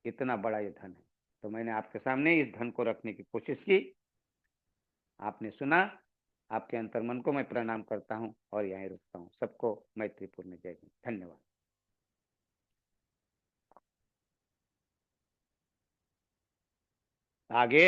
इतना बड़ा ये धन है। तो मैंने आपके सामने इस धन को रखने की कोशिश की, आपने सुना। आपके अंतर्मन को मैं प्रणाम करता हूं और यहीं रुकता हूं। सबको मैत्रीपूर्ण जय हिंद। धन्यवाद। आगे।